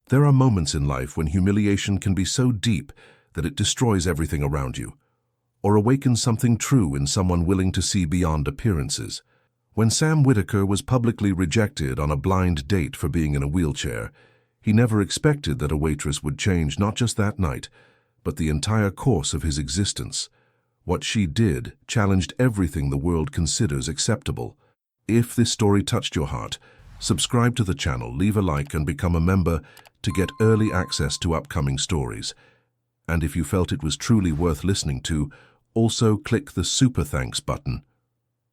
There are moments in life when humiliation can be so deep that it destroys everything around you, or awakens something true in someone willing to see beyond appearances. When Sam Whitaker was publicly rejected on a blind date for being in a wheelchair, he never expected that a waitress would change not just that night, but the entire course of his existence. What she did challenged everything the world considers acceptable. If this story touched your heart, subscribe to the channel, leave a like, and become a member to get early access to upcoming stories. And if you felt it was truly worth listening to, also click the Super Thanks button.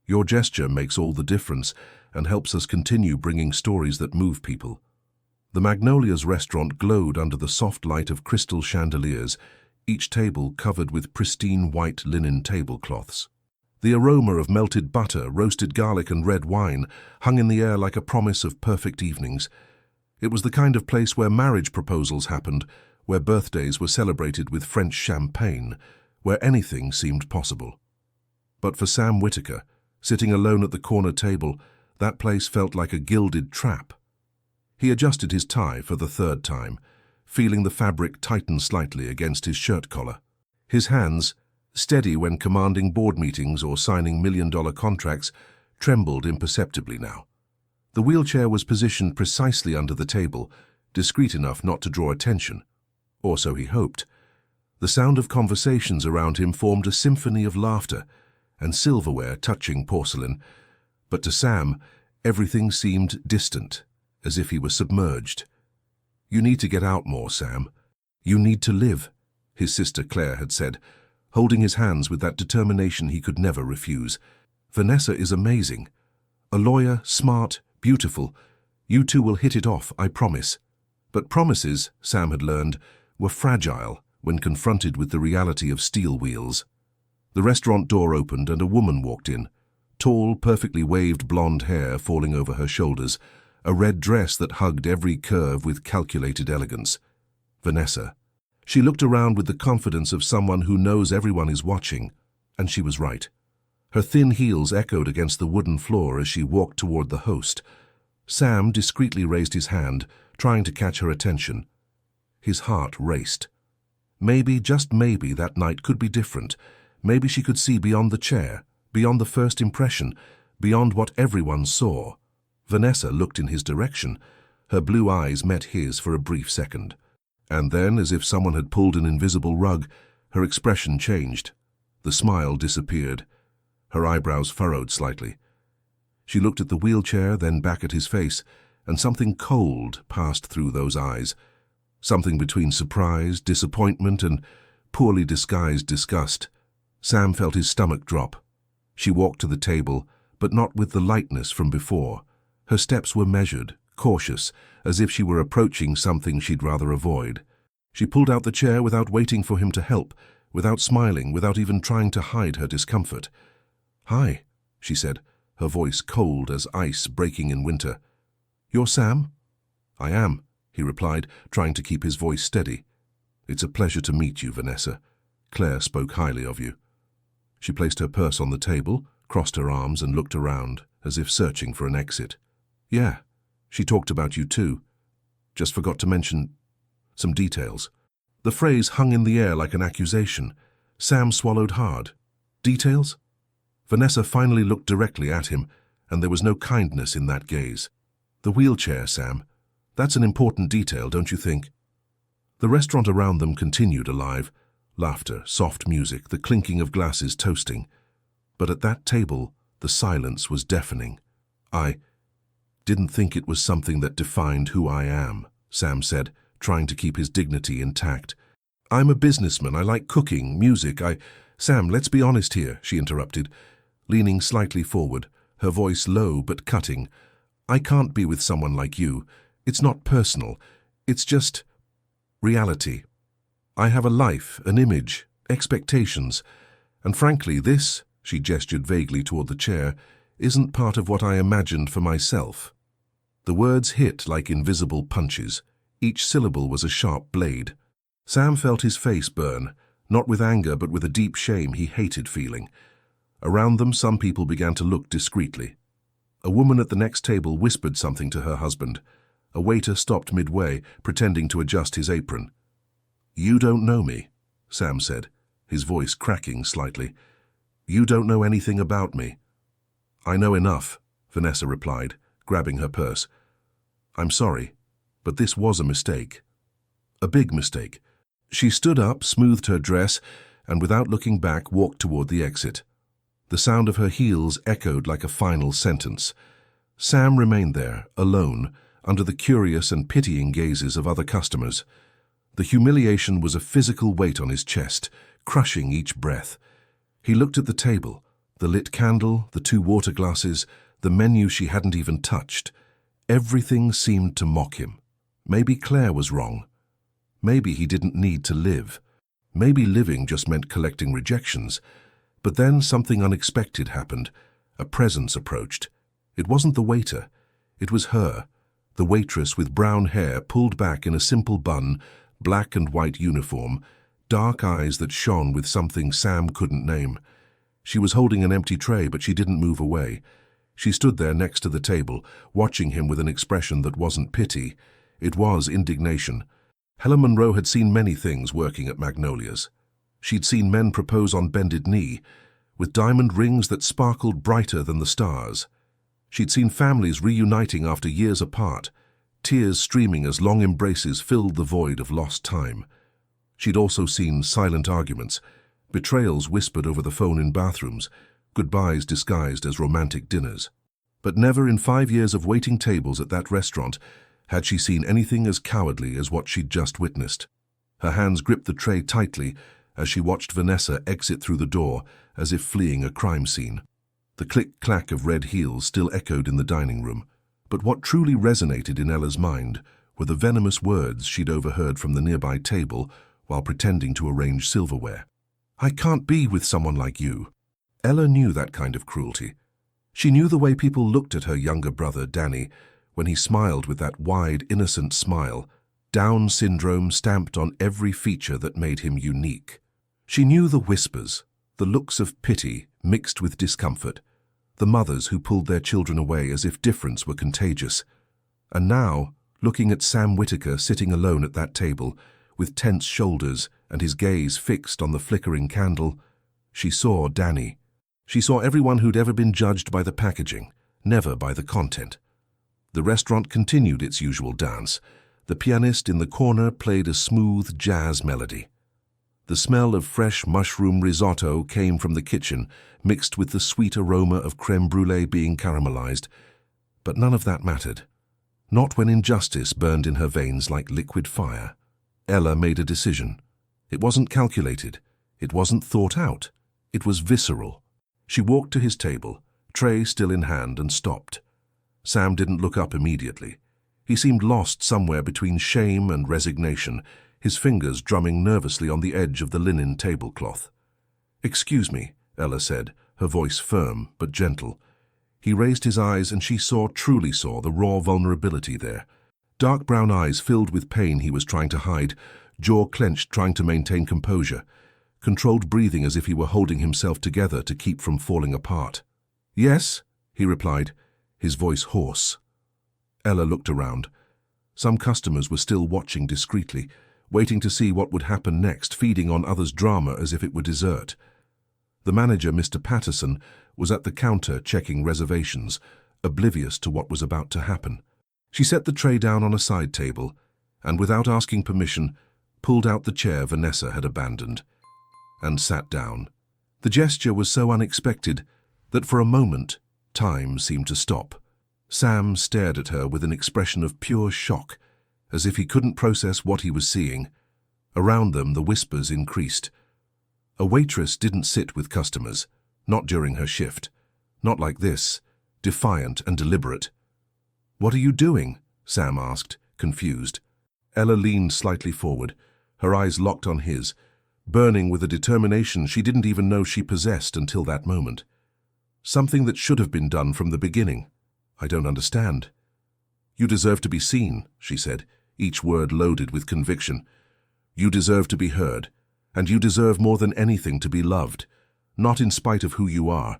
Your gesture makes all the difference and helps us continue bringing stories that move people. The Magnolia's restaurant glowed under the soft light of crystal chandeliers, each table covered with pristine white linen tablecloths. The aroma of melted butter, roasted garlic, and red wine hung in the air like a promise of perfect evenings. It was the kind of place where marriage proposals happened, where birthdays were celebrated with French champagne, where anything seemed possible. But for Sam Whitaker, sitting alone at the corner table, that place felt like a gilded trap. He adjusted his tie for the third time, feeling the fabric tighten slightly against his shirt collar. His hands, steady when commanding board meetings or signing million-dollar contracts, trembled imperceptibly now. The wheelchair was positioned precisely under the table, discreet enough not to draw attention. Or so he hoped. The sound of conversations around him formed a symphony of laughter and silverware touching porcelain, but to Sam, everything seemed distant, as if he was submerged. "You need to get out more, Sam. You need to live," his sister Claire had said, holding his hands with that determination he could never refuse. "Vanessa is amazing. A lawyer, smart, beautiful. You two will hit it off, I promise." But promises, Sam had learned, were fragile when confronted with the reality of steel wheels. The restaurant door opened and a woman walked in, tall, perfectly waved blonde hair falling over her shoulders, a red dress that hugged every curve with calculated elegance. Vanessa. She looked around with the confidence of someone who knows everyone is watching, and she was right. Her thin heels echoed against the wooden floor as she walked toward the host. Sam discreetly raised his hand, trying to catch her attention. His heart raced. Maybe, just maybe, that night could be different. Maybe she could see beyond the chair, beyond the first impression, beyond what everyone saw. Vanessa looked in his direction. Her blue eyes met his for a brief second. And then, as if someone had pulled an invisible rug, her expression changed. The smile disappeared. Her eyebrows furrowed slightly. She looked at the wheelchair, then back at his face, and something cold passed through those eyes. Something between surprise, disappointment, and poorly disguised disgust. Sam felt his stomach drop. She walked to the table, but not with the lightness from before. Her steps were measured, cautious, as if she were approaching something she'd rather avoid. She pulled out the chair without waiting for him to help, without smiling, without even trying to hide her discomfort. "Hi," she said, her voice cold as ice breaking in winter. "You're Sam?" "I am," he replied, trying to keep his voice steady. "It's a pleasure to meet you, Vanessa. Claire spoke highly of you." She placed her purse on the table, crossed her arms, and looked around, as if searching for an exit. "Yeah, she talked about you too. Just forgot to mention some details." The phrase hung in the air like an accusation. Sam swallowed hard. "Details?" Vanessa finally looked directly at him, and there was no kindness in that gaze. "The wheelchair, Sam. That's an important detail, don't you think?" The restaurant around them continued alive. Laughter, soft music, the clinking of glasses toasting. But at that table, the silence was deafening. "I didn't think it was something that defined who I am," Sam said, trying to keep his dignity intact. "I'm a businessman. I like cooking, music. Sam, let's be honest here," she interrupted, leaning slightly forward, her voice low but cutting. "I can't be with someone like you. It's not personal. It's just reality. I have a life, an image, expectations. And frankly, this," she gestured vaguely toward the chair, "isn't part of what I imagined for myself." The words hit like invisible punches. Each syllable was a sharp blade. Sam felt his face burn, not with anger but with a deep shame he hated feeling. Around them, some people began to look discreetly. A woman at the next table whispered something to her husband. A waiter stopped midway, pretending to adjust his apron. "You don't know me," Sam said, his voice cracking slightly. "You don't know anything about me." "I know enough," Vanessa replied, grabbing her purse. "I'm sorry, but this was a mistake. A big mistake." She stood up, smoothed her dress, and without looking back walked toward the exit. The sound of her heels echoed like a final sentence. Sam remained there, alone, under the curious and pitying gazes of other customers. The humiliation was a physical weight on his chest, crushing each breath. He looked at the table, the lit candle, the 2 water glasses, the menu she hadn't even touched. Everything seemed to mock him. Maybe Claire was wrong. Maybe he didn't need to live. Maybe living just meant collecting rejections. But then something unexpected happened. A presence approached. It wasn't the waiter. It was her, the waitress with brown hair pulled back in a simple bun, black and white uniform, dark eyes that shone with something Sam couldn't name. She was holding an empty tray, but she didn't move away. She stood there next to the table, watching him with an expression that wasn't pity. It was indignation. Helen Monroe had seen many things working at Magnolia's. She'd seen men propose on bended knee, with diamond rings that sparkled brighter than the stars. She'd seen families reuniting after years apart, tears streaming as long embraces filled the void of lost time. She'd also seen silent arguments, betrayals whispered over the phone in bathrooms, goodbyes disguised as romantic dinners. But never in 5 years of waiting tables at that restaurant had she seen anything as cowardly as what she'd just witnessed. Her hands gripped the tray tightly as she watched Vanessa exit through the door as if fleeing a crime scene. The click-clack of red heels still echoed in the dining room, but what truly resonated in Ella's mind were the venomous words she'd overheard from the nearby table while pretending to arrange silverware. "I can't be with someone like you." Ella knew that kind of cruelty. She knew the way people looked at her younger brother, Danny, when he smiled with that wide, innocent smile, Down syndrome stamped on every feature that made him unique. She knew the whispers, the looks of pity mixed with discomfort, the mothers who pulled their children away as if difference were contagious. And now, looking at Sam Whitaker sitting alone at that table, with tense shoulders and his gaze fixed on the flickering candle, she saw Danny. She saw everyone who'd ever been judged by the packaging, never by the content. The restaurant continued its usual dance. The pianist in the corner played a smooth jazz melody. The smell of fresh mushroom risotto came from the kitchen, mixed with the sweet aroma of crème brûlée being caramelized. But none of that mattered. Not when injustice burned in her veins like liquid fire. Ella made a decision. It wasn't calculated. It wasn't thought out. It was visceral. She walked to his table, tray still in hand, and stopped. Sam didn't look up immediately. He seemed lost somewhere between shame and resignation, his fingers drumming nervously on the edge of the linen tablecloth. "Excuse me," Ella said, her voice firm but gentle. He raised his eyes and she truly saw the raw vulnerability there. Dark brown eyes filled with pain he was trying to hide, jaw clenched trying to maintain composure, controlled breathing as if he were holding himself together to keep from falling apart. "Yes," he replied, his voice hoarse. Ella looked around. Some customers were still watching discreetly, waiting to see what would happen next, feeding on others' drama as if it were dessert. The manager, Mr. Patterson, was at the counter checking reservations, oblivious to what was about to happen. She set the tray down on a side table and, without asking permission, pulled out the chair Vanessa had abandoned and sat down. The gesture was so unexpected that for a moment time seemed to stop. Sam stared at her with an expression of pure shock, as if he couldn't process what he was seeing. Around them, the whispers increased. A waitress didn't sit with customers, not during her shift. Not like this, defiant and deliberate. "What are you doing?" Sam asked, confused. Ella leaned slightly forward, her eyes locked on his, burning with a determination she didn't even know she possessed until that moment. "Something that should have been done from the beginning. I don't understand." "You deserve to be seen," she said, each word loaded with conviction. "You deserve to be heard, and you deserve more than anything to be loved, not in spite of who you are,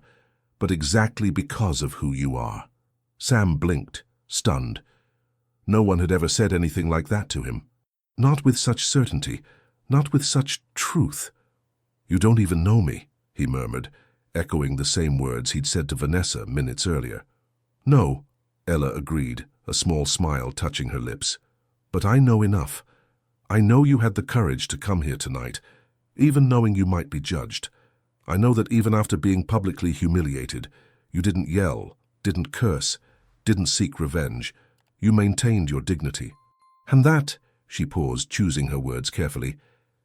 but exactly because of who you are." Sam blinked, stunned. No one had ever said anything like that to him. Not with such certainty, not with such truth. "You don't even know me," he murmured, echoing the same words he'd said to Vanessa minutes earlier. "No," Ella agreed, a small smile touching her lips. "But I know enough. I know you had the courage to come here tonight, even knowing you might be judged. I know that even after being publicly humiliated, you didn't yell, didn't curse, didn't seek revenge. You maintained your dignity. And that," she paused, choosing her words carefully,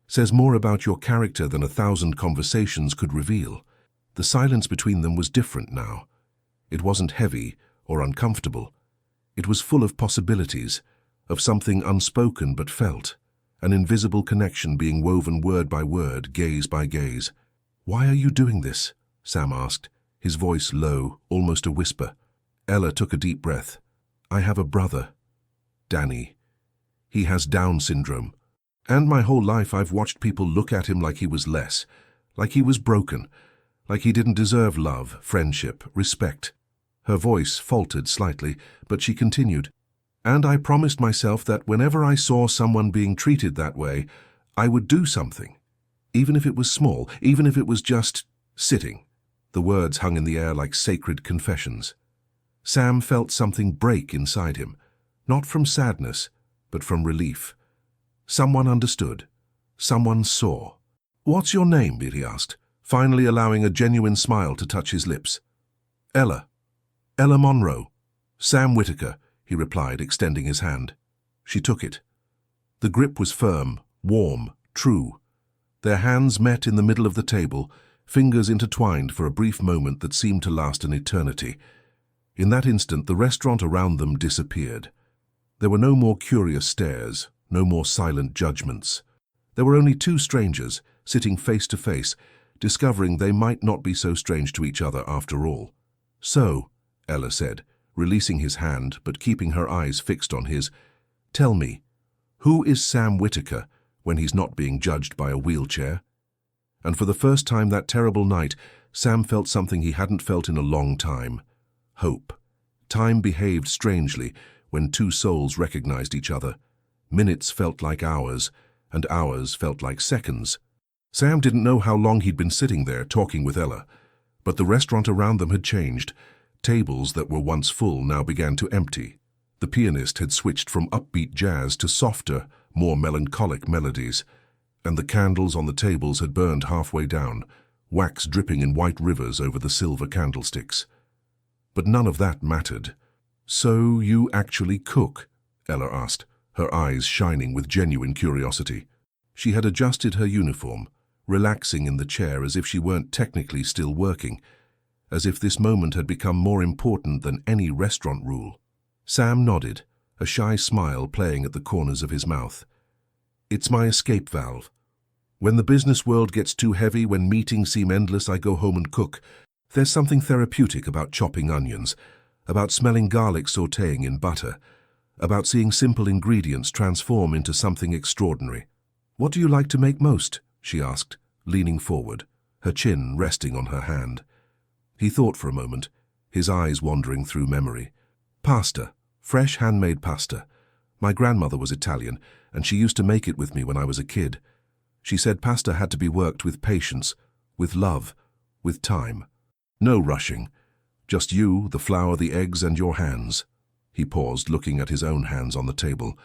"says more about your character than 1,000 conversations could reveal." The silence between them was different now. It wasn't heavy or uncomfortable. It was full of possibilities, of something unspoken but felt, an invisible connection being woven word by word, gaze by gaze. "Why are you doing this?" Sam asked, his voice low, almost a whisper. Ella took a deep breath. "I have a brother, Danny. He has Down syndrome. And my whole life I've watched people look at him like he was less, like he was broken, like he didn't deserve love, friendship, respect." Her voice faltered slightly, but she continued. "And I promised myself that whenever I saw someone being treated that way, I would do something. Even if it was small, even if it was just sitting." The words hung in the air like sacred confessions. Sam felt something break inside him, not from sadness, but from relief. Someone understood. Someone saw. "What's your name?" he asked, finally allowing a genuine smile to touch his lips. "Ella. Ella Monroe. Sam Whitaker," he replied, extending his hand. She took it. The grip was firm, warm, true. Their hands met in the middle of the table, fingers intertwined for a brief moment that seemed to last an eternity. In that instant, the restaurant around them disappeared. There were no more curious stares, no more silent judgments. There were only two strangers, sitting face to face, discovering they might not be so strange to each other after all. "So," Ella said, releasing his hand but keeping her eyes fixed on his, "tell me, who is Sam Whitaker when he's not being judged by a wheelchair?" And for the first time that terrible night, Sam felt something he hadn't felt in a long time. Hope. Time behaved strangely when two souls recognized each other. Minutes felt like hours, and hours felt like seconds. Sam didn't know how long he'd been sitting there talking with Ella, but the restaurant around them had changed. Tables that were once full now began to empty. The pianist had switched from upbeat jazz to softer, more melancholic melodies, and the candles on the tables had burned halfway down, wax dripping in white rivers over the silver candlesticks. But none of that mattered. "So you actually cook?" Ella asked, her eyes shining with genuine curiosity. She had adjusted her uniform, relaxing in the chair as if she weren't technically still working, as if this moment had become more important than any restaurant rule. Sam nodded, a shy smile playing at the corners of his mouth. "It's my escape valve. When the business world gets too heavy, when meetings seem endless, I go home and cook. There's something therapeutic about chopping onions, about smelling garlic sautéing in butter, about seeing simple ingredients transform into something extraordinary." "What do you like to make most?" she asked, leaning forward, her chin resting on her hand. He thought for a moment, his eyes wandering through memory. "Pasta. Fresh handmade pasta. My grandmother was Italian, and she used to make it with me when I was a kid. She said pasta had to be worked with patience, with love, with time. No rushing. Just you, the flour, the eggs, and your hands." He paused, looking at his own hands on the table.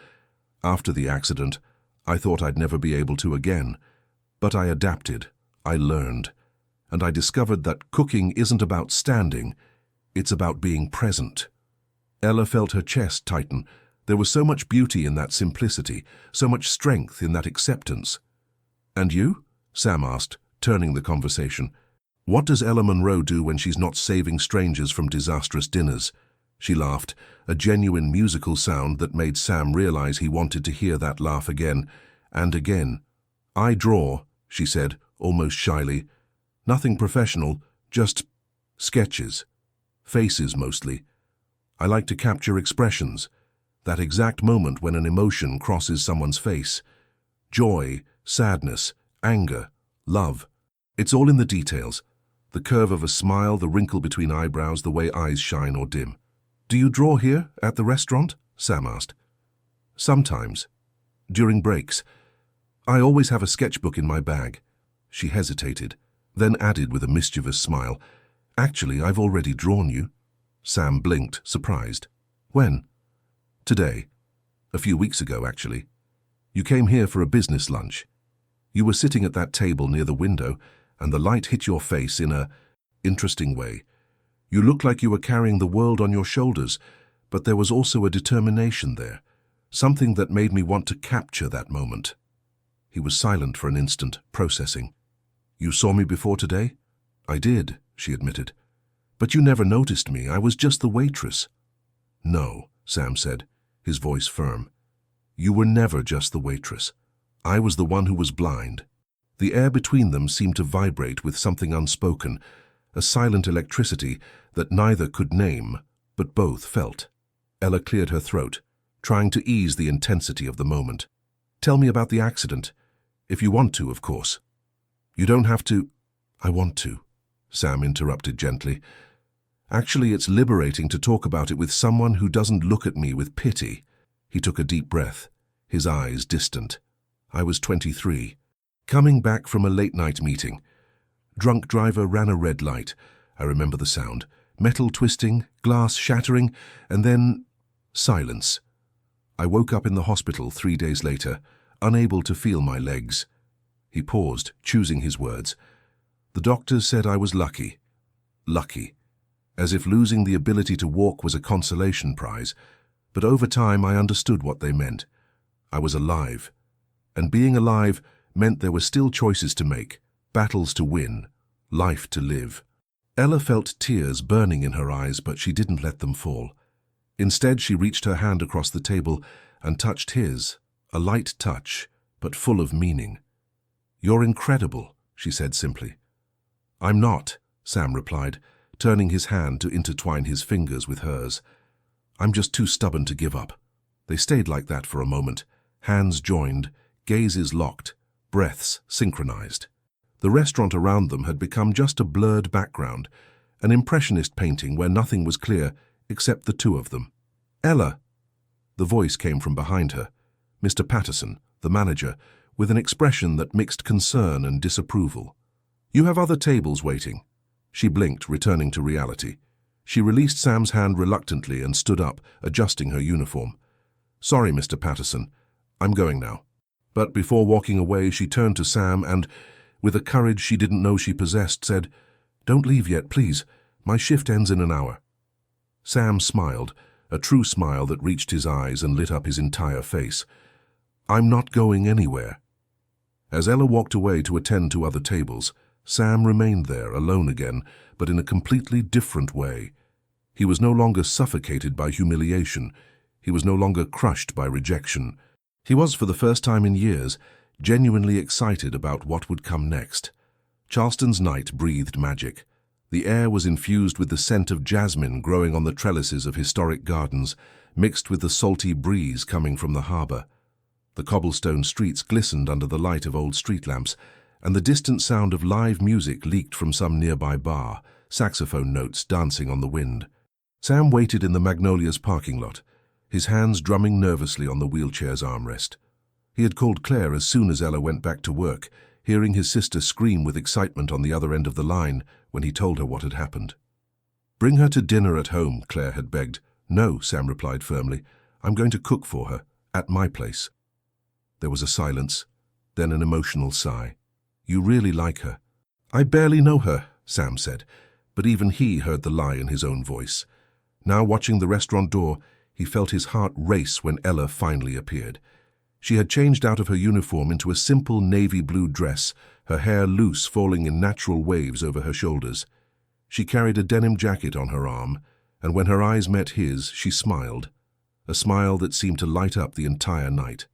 "After the accident, I thought I'd never be able to again. But I adapted, I learned, and I discovered that cooking isn't about standing, it's about being present." Ella felt her chest tighten. There was so much beauty in that simplicity, so much strength in that acceptance. "And you?" Sam asked, turning the conversation. "What does Ella Monroe do when she's not saving strangers from disastrous dinners?" She laughed, a genuine musical sound that made Sam realize he wanted to hear that laugh again and again. "I draw," she said, almost shyly. "Nothing professional, just sketches. Faces mostly. I like to capture expressions, that exact moment when an emotion crosses someone's face. Joy, sadness, anger, love. It's all in the details. The curve of a smile, the wrinkle between eyebrows, the way eyes shine or dim." "Do you draw here, at the restaurant?" Sam asked. Sometimes. During breaks. I always have a sketchbook in my bag. She hesitated, then added with a mischievous smile, Actually, I've already drawn you. Sam blinked, surprised. When? Today. A few weeks ago, actually. You came here for a business lunch. You were sitting at that table near the window, and the light hit your face in a interesting way. You looked like you were carrying the world on your shoulders, but there was also a determination there, something that made me want to capture that moment. He was silent for an instant, processing. You saw me before today? I did, she admitted. But you never noticed me. I was just the waitress. No, Sam said, his voice firm. You were never just the waitress. I was the one who was blind. The air between them seemed to vibrate with something unspoken, a silent electricity that neither could name, but both felt. Ella cleared her throat, trying to ease the intensity of the moment. Tell me about the accident. If you want to, of course. You don't have to. I want to, Sam interrupted gently. Actually, it's liberating to talk about it with someone who doesn't look at me with pity. He took a deep breath, his eyes distant. I was 23, coming back from a late-night meeting. Drunk driver ran a red light. I remember the sound. Metal twisting, glass shattering, and then silence. I woke up in the hospital 3 days later, unable to feel my legs. He paused, choosing his words. The doctors said I was lucky. Lucky. As if losing the ability to walk was a consolation prize. But over time I understood what they meant. I was alive. And being alive meant there were still choices to make, battles to win, life to live. Ella felt tears burning in her eyes, but she didn't let them fall. Instead, she reached her hand across the table and touched his, a light touch, but full of meaning. You're incredible, she said simply. I'm not, Sam replied, turning his hand to intertwine his fingers with hers. I'm just too stubborn to give up. They stayed like that for a moment, hands joined, gazes locked, breaths synchronized. The restaurant around them had become just a blurred background, an impressionist painting where nothing was clear except the two of them. Ella! The voice came from behind her. Mr. Patterson, the manager, with an expression that mixed concern and disapproval. You have other tables waiting. She blinked, returning to reality. She released Sam's hand reluctantly and stood up, adjusting her uniform. Sorry, Mr. Patterson. I'm going now. But before walking away, she turned to Sam and, with a courage she didn't know she possessed, said, Don't leave yet, please. My shift ends in an hour. Sam smiled, a true smile that reached his eyes and lit up his entire face. I'm not going anywhere. As Ella walked away to attend to other tables, Sam remained there, alone again, but in a completely different way. He was no longer suffocated by humiliation. He was no longer crushed by rejection. He was, for the first time in years, genuinely excited about what would come next. Charleston's night breathed magic. The air was infused with the scent of jasmine growing on the trellises of historic gardens, mixed with the salty breeze coming from the harbor. The cobblestone streets glistened under the light of old street lamps, and the distant sound of live music leaked from some nearby bar, saxophone notes dancing on the wind. Sam waited in the Magnolia's parking lot, his hands drumming nervously on the wheelchair's armrest. He had called Claire as soon as Ella went back to work, hearing his sister scream with excitement on the other end of the line when he told her what had happened. Bring her to dinner at home, Claire had begged. No, Sam replied firmly. I'm going to cook for her, at my place. There was a silence, then an emotional sigh. You really like her. I barely know her, Sam said, but even he heard the lie in his own voice. Now watching the restaurant door, he felt his heart race when Ella finally appeared. She had changed out of her uniform into a simple navy blue dress, her hair loose falling in natural waves over her shoulders. She carried a denim jacket on her arm, and when her eyes met his, she smiled, a smile that seemed to light up the entire night.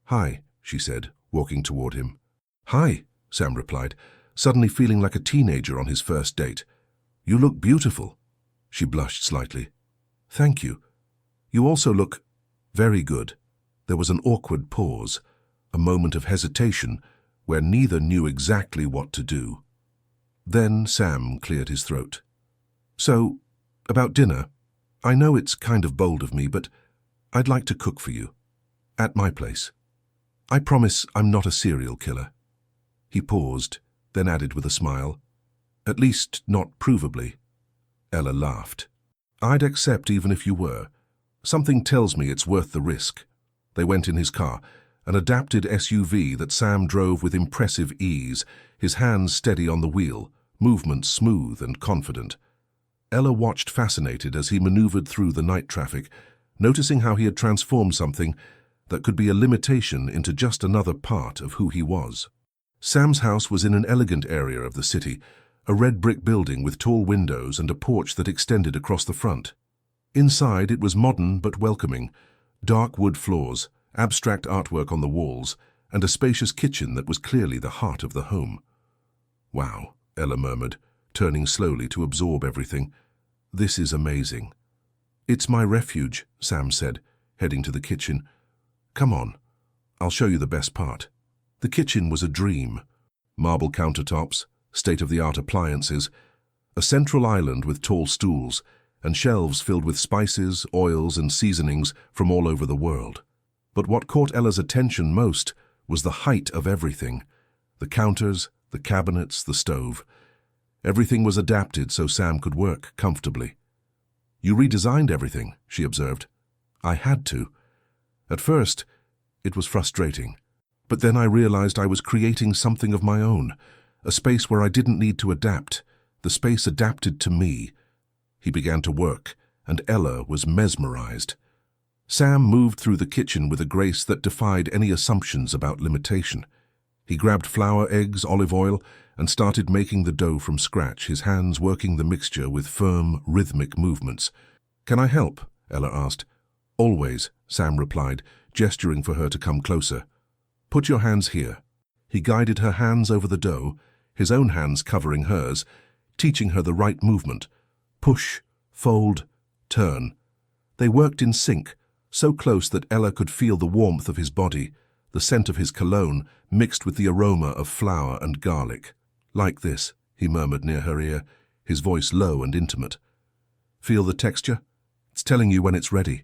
Hi, she said, walking toward him. Hi, Sam replied, suddenly feeling like a teenager on his first date. You look beautiful. She blushed slightly. Thank you. You also look very good. There was an awkward pause, a moment of hesitation where neither knew exactly what to do. Then Sam cleared his throat. So, about dinner, I know it's kind of bold of me, but I'd like to cook for you. At my place. I promise I'm not a serial killer. He paused, then added with a smile, At least not provably. Ella laughed. I'd accept even if you were. Something tells me it's worth the risk. They went in his car, an adapted SUV that Sam drove with impressive ease, his hands steady on the wheel, movements smooth and confident. Ella watched fascinated as he maneuvered through the night traffic, noticing how he had transformed something that could be a limitation into just another part of who he was. Sam's house was in an elegant area of the city, a red brick building with tall windows and a porch that extended across the front. Inside, it was modern but welcoming, dark wood floors, abstract artwork on the walls, and a spacious kitchen that was clearly the heart of the home. Wow, Ella murmured, turning slowly to absorb everything. This is amazing. It's my refuge, Sam said, heading to the kitchen. Come on, I'll show you the best part. The kitchen was a dream. Marble countertops, state-of-the-art appliances, a central island with tall stools, and shelves filled with spices, oils, and seasonings from all over the world. But what caught Ella's attention most was the height of everything. The counters, the cabinets, the stove. Everything was adapted so Sam could work comfortably. You redesigned everything, she observed. I had to. At first, it was frustrating. But then I realized I was creating something of my own, a space where I didn't need to adapt. The space adapted to me. He began to work, and Ella was mesmerized. Sam moved through the kitchen with a grace that defied any assumptions about limitation. He grabbed flour, eggs, olive oil, and started making the dough from scratch, his hands working the mixture with firm, rhythmic movements. Can I help? Ella asked. Always, Sam replied, gesturing for her to come closer. Put your hands here. He guided her hands over the dough, his own hands covering hers, teaching her the right movement. Push, fold, turn. They worked in sync, so close that Ella could feel the warmth of his body, the scent of his cologne mixed with the aroma of flour and garlic. Like this, he murmured near her ear, his voice low and intimate. Feel the texture? It's telling you when it's ready.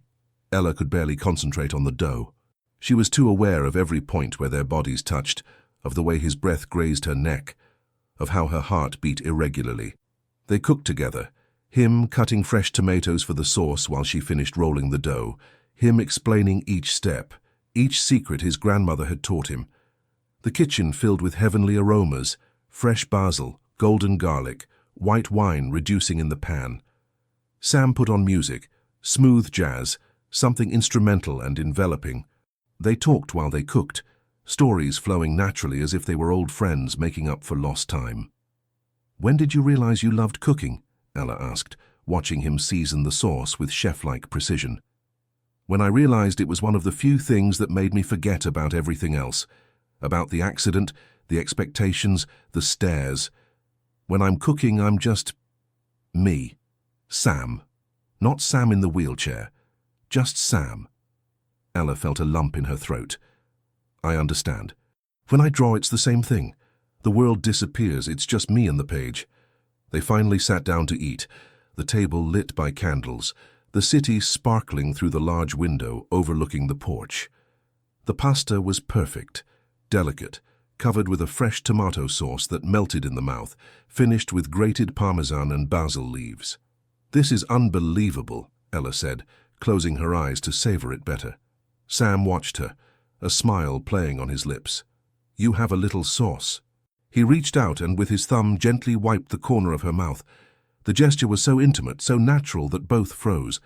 Ella could barely concentrate on the dough. She was too aware of every point where their bodies touched, of the way his breath grazed her neck, of how her heart beat irregularly. They cooked together, him cutting fresh tomatoes for the sauce while she finished rolling the dough, him explaining each step, each secret his grandmother had taught him. The kitchen filled with heavenly aromas, fresh basil, golden garlic, white wine reducing in the pan. Sam put on music, smooth jazz, something instrumental and enveloping. They talked while they cooked, stories flowing naturally as if they were old friends making up for lost time. When did you realize you loved cooking? Ella asked, watching him season the sauce with chef-like precision. When I realized it was one of the few things that made me forget about everything else, about the accident, the expectations, the stares. When I'm cooking, I'm just me. Sam. Not Sam in the wheelchair. Just Sam. Ella felt a lump in her throat. I understand. When I draw, it's the same thing. The world disappears, it's just me and the page. They finally sat down to eat, the table lit by candles, the city sparkling through the large window overlooking the porch. The pasta was perfect, delicate, covered with a fresh tomato sauce that melted in the mouth, finished with grated parmesan and basil leaves. This is unbelievable, Ella said, closing her eyes to savor it better. Sam watched her, a smile playing on his lips. You have a little sauce. He reached out and with his thumb gently wiped the corner of her mouth. The gesture was so intimate, so natural that both froze.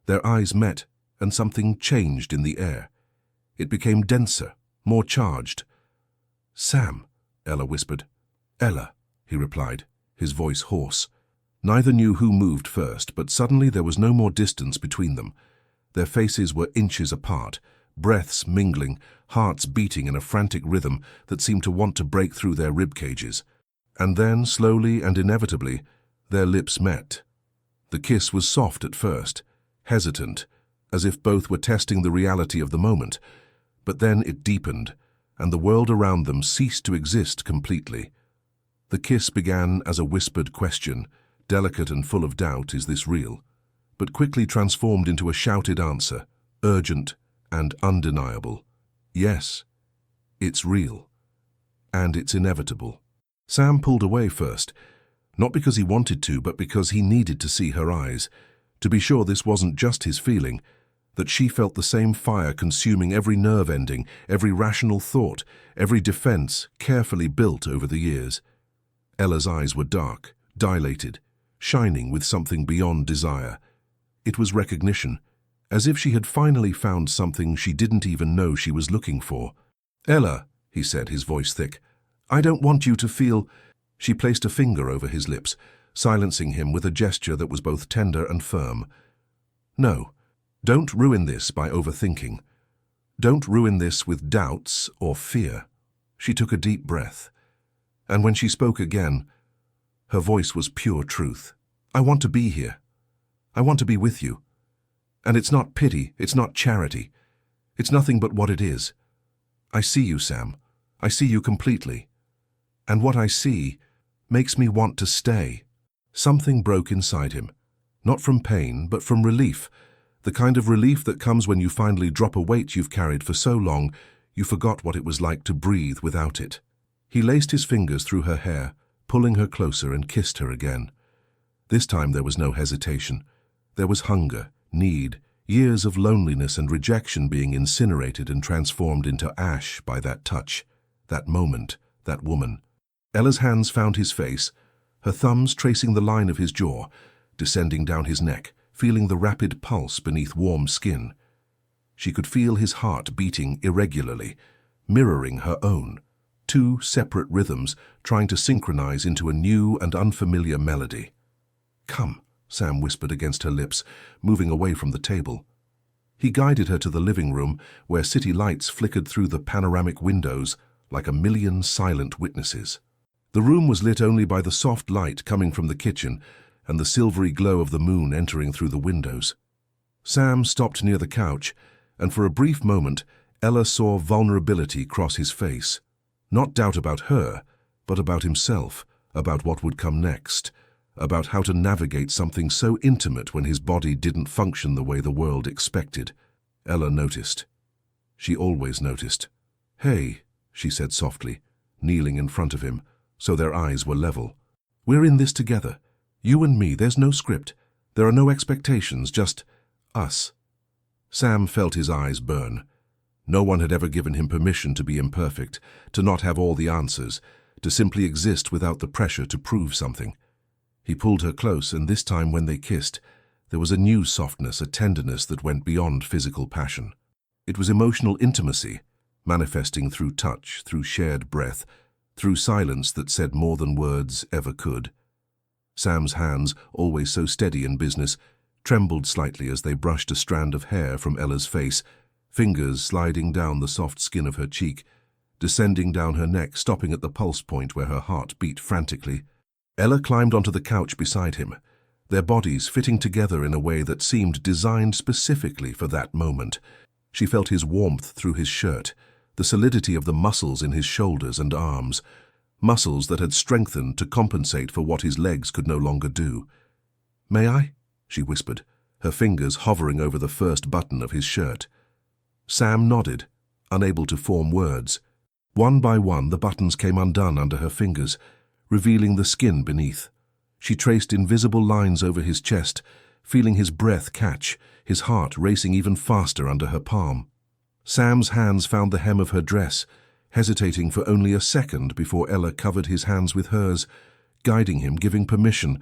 Their eyes met, and something changed in the air. It became denser, more charged. Sam, Ella whispered. Ella, he replied, his voice hoarse. Neither knew who moved first, but suddenly there was no more distance between them. Their faces were inches apart, breaths mingling, hearts beating in a frantic rhythm that seemed to want to break through their rib cages. And then, slowly and inevitably, their lips met. The kiss was soft at first, hesitant, as if both were testing the reality of the moment, but then it deepened, and the world around them ceased to exist completely. The kiss began as a whispered question, delicate and full of doubt, is this real? But quickly transformed into a shouted answer, urgent, and undeniable. Yes, it's real. And it's inevitable. Sam pulled away first, not because he wanted to, but because he needed to see her eyes, to be sure this wasn't just his feeling, that she felt the same fire consuming every nerve ending, every rational thought, every defense carefully built over the years. Ella's eyes were dark, dilated, shining with something beyond desire. It was recognition, as if she had finally found something she didn't even know she was looking for. "Ella," he said, his voice thick, "I don't want you to feel—" She placed a finger over his lips, silencing him with a gesture that was both tender and firm. "No, don't ruin this by overthinking. Don't ruin this with doubts or fear." She took a deep breath, and when she spoke again, her voice was pure truth. "I want to be here. I want to be with you. And it's not pity, it's not charity. It's nothing but what it is. I see you, Sam. I see you completely. And what I see makes me want to stay." Something broke inside him, not from pain, but from relief, the kind of relief that comes when you finally drop a weight you've carried for so long you forgot what it was like to breathe without it. He laced his fingers through her hair, pulling her closer, and kissed her again. This time there was no hesitation. There was hunger, need, years of loneliness and rejection being incinerated and transformed into ash by that touch, that moment, that woman. Ella's hands found his face, her thumbs tracing the line of his jaw, descending down his neck, feeling the rapid pulse beneath warm skin. She could feel his heart beating irregularly, mirroring her own, two separate rhythms trying to synchronize into a new and unfamiliar melody. "Come," Sam whispered against her lips, moving away from the table. He guided her to the living room, where city lights flickered through the panoramic windows like a million silent witnesses. The room was lit only by the soft light coming from the kitchen and the silvery glow of the moon entering through the windows. Sam stopped near the couch, and for a brief moment, Ella saw vulnerability cross his face. Not doubt about her, but about himself, about what would come next, about how to navigate something so intimate when his body didn't function the way the world expected. Ella noticed. She always noticed. "Hey," she said softly, kneeling in front of him, so their eyes were level. "We're in this together. You and me, there's no script. There are no expectations, just us." Sam felt his eyes burn. No one had ever given him permission to be imperfect, to not have all the answers, to simply exist without the pressure to prove something. He pulled her close, and this time when they kissed, there was a new softness, a tenderness that went beyond physical passion. It was emotional intimacy, manifesting through touch, through shared breath, through silence that said more than words ever could. Sam's hands, always so steady in business, trembled slightly as they brushed a strand of hair from Ella's face, fingers sliding down the soft skin of her cheek, descending down her neck, stopping at the pulse point where her heart beat frantically. Ella climbed onto the couch beside him, their bodies fitting together in a way that seemed designed specifically for that moment. She felt his warmth through his shirt, the solidity of the muscles in his shoulders and arms, muscles that had strengthened to compensate for what his legs could no longer do. "May I?" she whispered, her fingers hovering over the first button of his shirt. Sam nodded, unable to form words. One by one, the buttons came undone under her fingers, revealing the skin beneath. She traced invisible lines over his chest, feeling his breath catch, his heart racing even faster under her palm. Sam's hands found the hem of her dress, hesitating for only a second before Ella covered his hands with hers, guiding him, giving permission,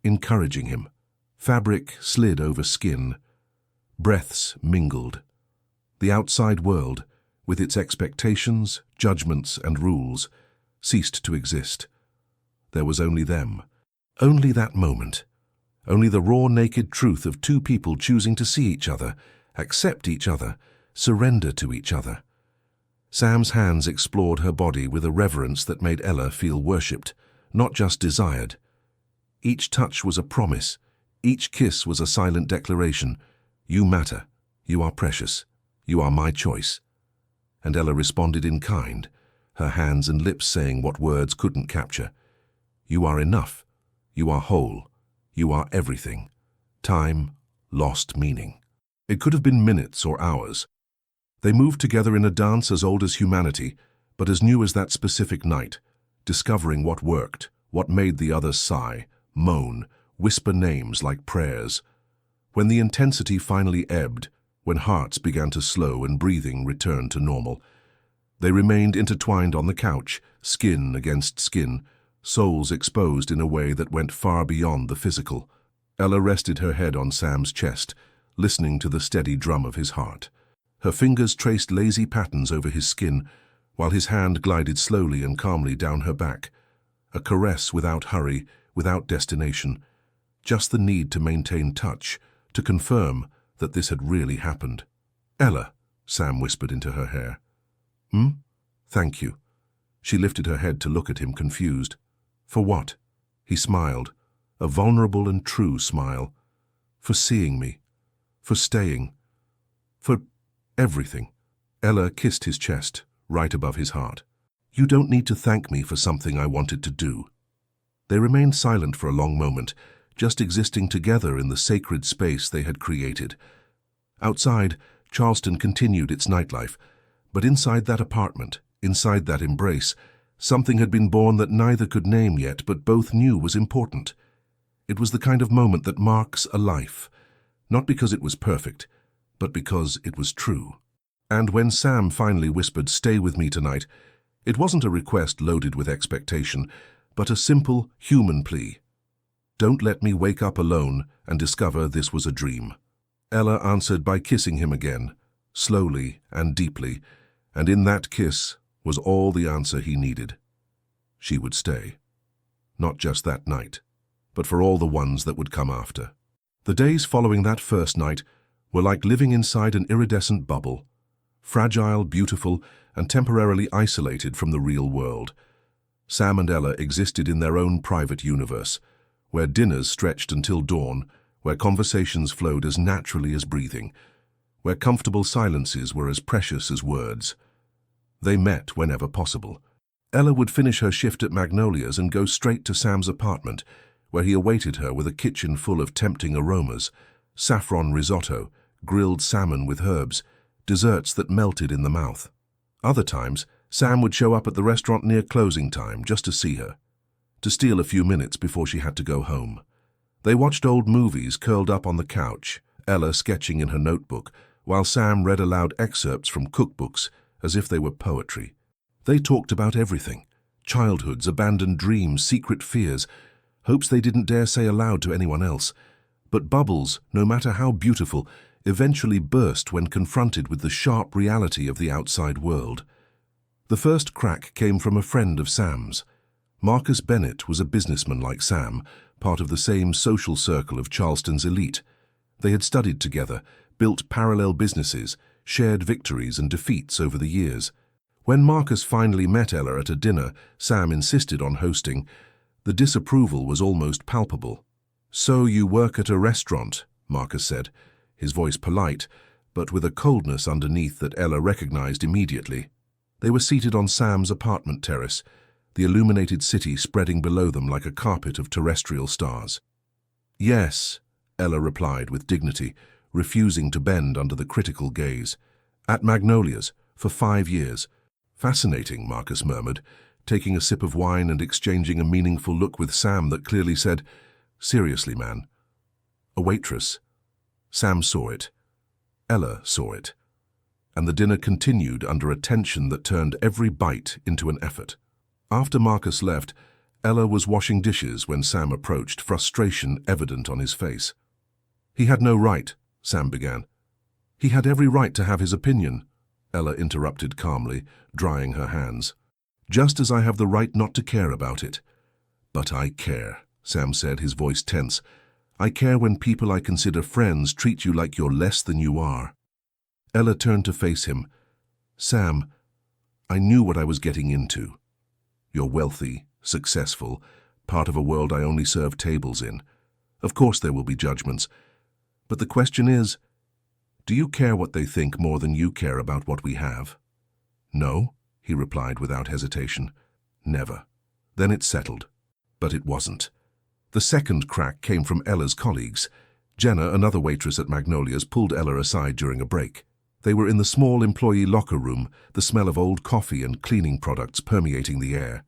encouraging him. Fabric slid over skin. Breaths mingled. The outside world, with its expectations, judgments, and rules, ceased to exist. There was only them. Only that moment. Only the raw, naked truth of two people choosing to see each other, accept each other, surrender to each other. Sam's hands explored her body with a reverence that made Ella feel worshipped, not just desired. Each touch was a promise. Each kiss was a silent declaration. "You matter. You are precious. You are my choice." And Ella responded in kind, her hands and lips saying what words couldn't capture. "You are enough. You are whole. You are everything." Time lost meaning. It could have been minutes or hours. They moved together in a dance as old as humanity, but as new as that specific night, discovering what worked, what made the others sigh, moan, whisper names like prayers. When the intensity finally ebbed, when hearts began to slow and breathing returned to normal, they remained intertwined on the couch, skin against skin, souls exposed in a way that went far beyond the physical. Ella rested her head on Sam's chest, listening to the steady drum of his heart. Her fingers traced lazy patterns over his skin, while his hand glided slowly and calmly down her back. A caress without hurry, without destination. Just the need to maintain touch, to confirm that this had really happened. "Ella," Sam whispered into her hair. Thank you." She lifted her head to look at him, confused. "For what?" He smiled, a vulnerable and true smile. "For seeing me. For staying. For everything." Ella kissed his chest, right above his heart. "You don't need to thank me for something I wanted to do." They remained silent for a long moment, just existing together in the sacred space they had created. Outside, Charleston continued its nightlife, but inside that apartment, inside that embrace, something had been born that neither could name yet, but both knew was important. It was the kind of moment that marks a life, not because it was perfect, but because it was true. And when Sam finally whispered, "Stay with me tonight," it wasn't a request loaded with expectation, but a simple, human plea. "Don't let me wake up alone and discover this was a dream." Ella answered by kissing him again, slowly and deeply, and in that kiss was all the answer he needed. She would stay. Not just that night, but for all the ones that would come after. The days following that first night were like living inside an iridescent bubble, fragile, beautiful, and temporarily isolated from the real world. Sam and Ella existed in their own private universe, where dinners stretched until dawn, where conversations flowed as naturally as breathing, where comfortable silences were as precious as words. They met whenever possible. Ella would finish her shift at Magnolia's and go straight to Sam's apartment, where he awaited her with a kitchen full of tempting aromas, saffron risotto, grilled salmon with herbs, desserts that melted in the mouth. Other times, Sam would show up at the restaurant near closing time just to see her, to steal a few minutes before she had to go home. They watched old movies curled up on the couch, Ella sketching in her notebook, while Sam read aloud excerpts from cookbooks as if they were poetry. They talked about everything: childhoods, abandoned dreams, secret fears, hopes they didn't dare say aloud to anyone else. But bubbles, no matter how beautiful, eventually burst when confronted with the sharp reality of the outside world. The first crack came from a friend of Sam's. Marcus Bennett was a businessman like Sam, part of the same social circle of Charleston's elite. They had studied together, built parallel businesses, shared victories and defeats over the years. When Marcus finally met Ella at a dinner Sam insisted on hosting, the disapproval was almost palpable. "So you work at a restaurant," Marcus said, his voice polite, but with a coldness underneath that Ella recognized immediately. They were seated on Sam's apartment terrace, the illuminated city spreading below them like a carpet of terrestrial stars. "Yes," Ella replied with dignity, refusing to bend under the critical gaze. "At Magnolia's, for 5 years. "Fascinating," Marcus murmured, taking a sip of wine and exchanging a meaningful look with Sam that clearly said, "Seriously, man." "A waitress." Sam saw it. Ella saw it. And the dinner continued under a tension that turned every bite into an effort. After Marcus left, Ella was washing dishes when Sam approached, frustration evident on his face. "He had no right," Sam began. "He had every right to have his opinion," Ella interrupted calmly, drying her hands. "Just as I have the right not to care about it." "But I care," Sam said, his voice tense. "I care when people I consider friends treat you like you're less than you are." Ella turned to face him. "Sam, I knew what I was getting into. You're wealthy, successful, part of a world I only serve tables in. Of course there will be judgments. But the question is, do you care what they think more than you care about what we have?" "No," he replied without hesitation. "Never." Then it settled. But it wasn't. The second crack came from Ella's colleagues. Jenna, another waitress at Magnolia's, pulled Ella aside during a break. They were in the small employee locker room, the smell of old coffee and cleaning products permeating the air.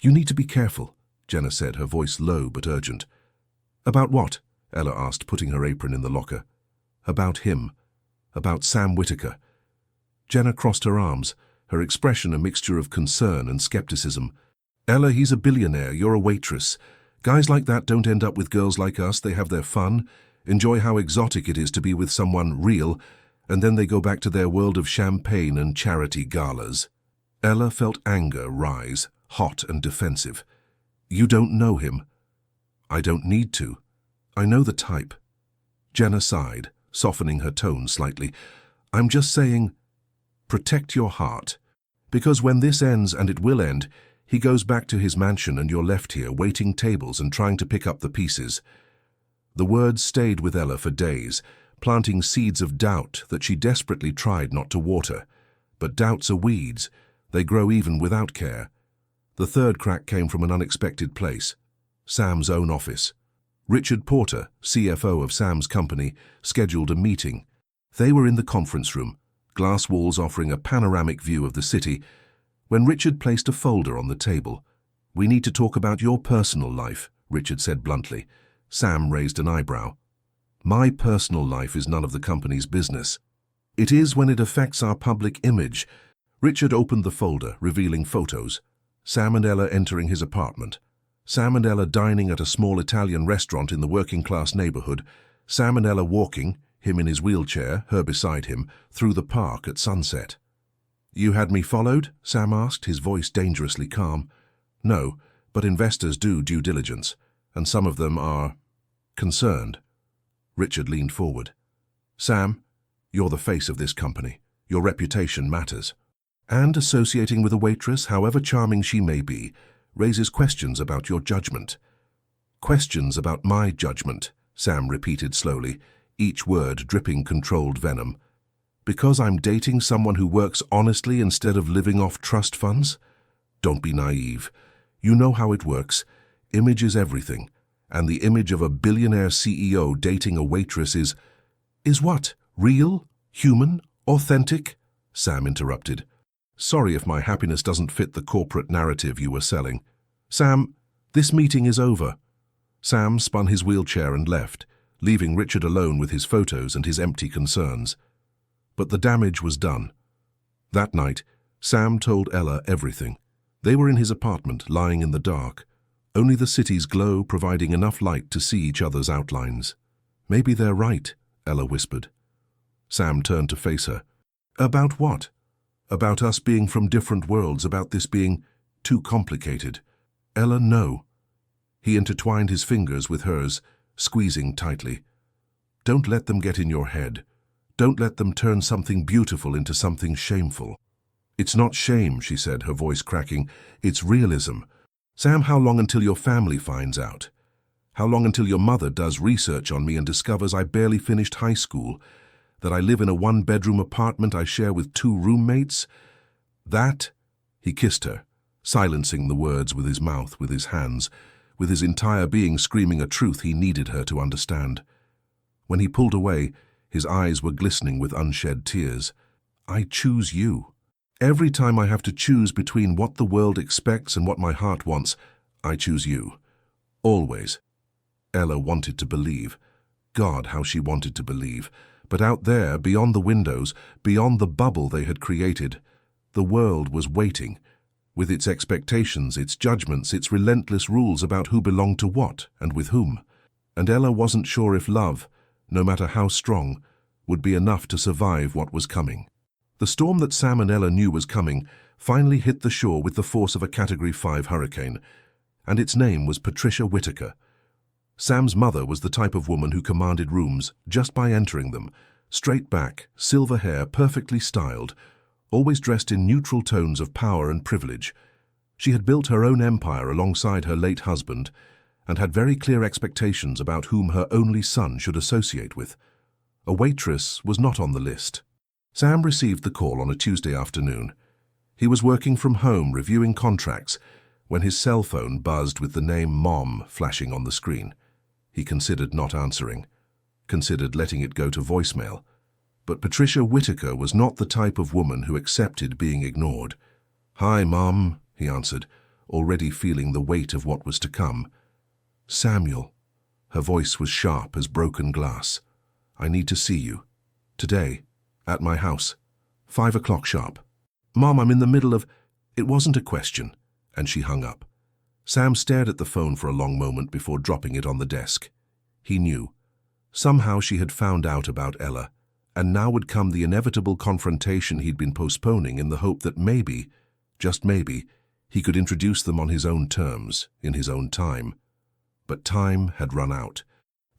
"You need to be careful," Jenna said, her voice low but urgent. "About what?" Ella asked, putting her apron in the locker. "About him. About Sam Whitaker." Jenna crossed her arms, her expression a mixture of concern and skepticism. "Ella, he's a billionaire, you're a waitress. Guys like that don't end up with girls like us. They have their fun, enjoy how exotic it is to be with someone real, and then they go back to their world of champagne and charity galas." Ella felt anger rise, hot and defensive. "You don't know him." "I don't need to. I know the type." Jenna sighed, softening her tone slightly. "I'm just saying, protect your heart. Because when this ends, and it will end, he goes back to his mansion and you're left here waiting tables and trying to pick up the pieces." The words stayed with Ella for days, planting seeds of doubt that she desperately tried not to water. But doubts are weeds. They grow even without care. The third crack came from an unexpected place: Sam's own office. Richard Porter, CFO of Sam's company, scheduled a meeting. They were in the conference room, glass walls offering a panoramic view of the city, when Richard placed a folder on the table. "We need to talk about your personal life," Richard said bluntly. Sam raised an eyebrow. "My personal life is none of the company's business." "It is when it affects our public image." Richard opened the folder, revealing photos. Sam and Ella entering his apartment. Sam and Ella dining at a small Italian restaurant in the working-class neighborhood. Sam and Ella walking, him in his wheelchair, her beside him, through the park at sunset. "You had me followed?" Sam asked, his voice dangerously calm. "No, but investors do due diligence, and some of them are concerned." Richard leaned forward. "Sam, you're the face of this company. Your reputation matters. And associating with a waitress, however charming she may be, raises questions about your judgment." "Questions about my judgment," Sam repeated slowly, each word dripping controlled venom. "Because I'm dating someone who works honestly instead of living off trust funds? Don't be naive. You know how it works. Image is everything. And the image of a billionaire CEO dating a waitress is what? Real? Human? Authentic?" Sam interrupted. "Sorry if my happiness doesn't fit the corporate narrative you were selling. Sam, this meeting is over." Sam spun his wheelchair and left, leaving Richard alone with his photos and his empty concerns. But the damage was done. That night, Sam told Ella everything. They were in his apartment, lying in the dark, only the city's glow providing enough light to see each other's outlines. "Maybe they're right," Ella whispered. Sam turned to face her. "About what?" "About us being from different worlds, about this being too complicated." "Ella, no." He intertwined his fingers with hers, squeezing tightly. "Don't let them get in your head. Don't let them turn something beautiful into something shameful." "It's not shame," she said, her voice cracking. "It's realism. Sam, how long until your family finds out? How long until your mother does research on me and discovers I barely finished high school, that I live in a one-bedroom apartment I share with 2 roommates? That?" He kissed her, silencing the words with his mouth, with his hands, with his entire being screaming a truth he needed her to understand. When he pulled away, his eyes were glistening with unshed tears. "I choose you. Every time I have to choose between what the world expects and what my heart wants, I choose you. Always." Ella wanted to believe. God, how she wanted to believe. But out there, beyond the windows, beyond the bubble they had created, the world was waiting, with its expectations, its judgments, its relentless rules about who belonged to what and with whom. And Ella wasn't sure if love, no matter how strong, would be enough to survive what was coming. The storm that Sam and Ella knew was coming finally hit the shore with the force of a Category 5 hurricane, and its name was Patricia Whitaker. Sam's mother was the type of woman who commanded rooms just by entering them, straight back, silver hair, perfectly styled, always dressed in neutral tones of power and privilege. She had built her own empire alongside her late husband and had very clear expectations about whom her only son should associate with. A waitress was not on the list. Sam received the call on a Tuesday afternoon. He was working from home reviewing contracts when his cell phone buzzed with the name Mom flashing on the screen. He considered not answering, considered letting it go to voicemail. But Patricia Whitaker was not the type of woman who accepted being ignored. "Hi, Mom," he answered, already feeling the weight of what was to come. "Samuel." Her voice was sharp as broken glass. "I need to see you. Today, at my house. 5 o'clock sharp." "Mom, I'm in the middle of—" It wasn't a question, and she hung up. Sam stared at the phone for a long moment before dropping it on the desk. He knew. Somehow she had found out about Ella, and now would come the inevitable confrontation he'd been postponing in the hope that maybe, just maybe, he could introduce them on his own terms, in his own time. But time had run out.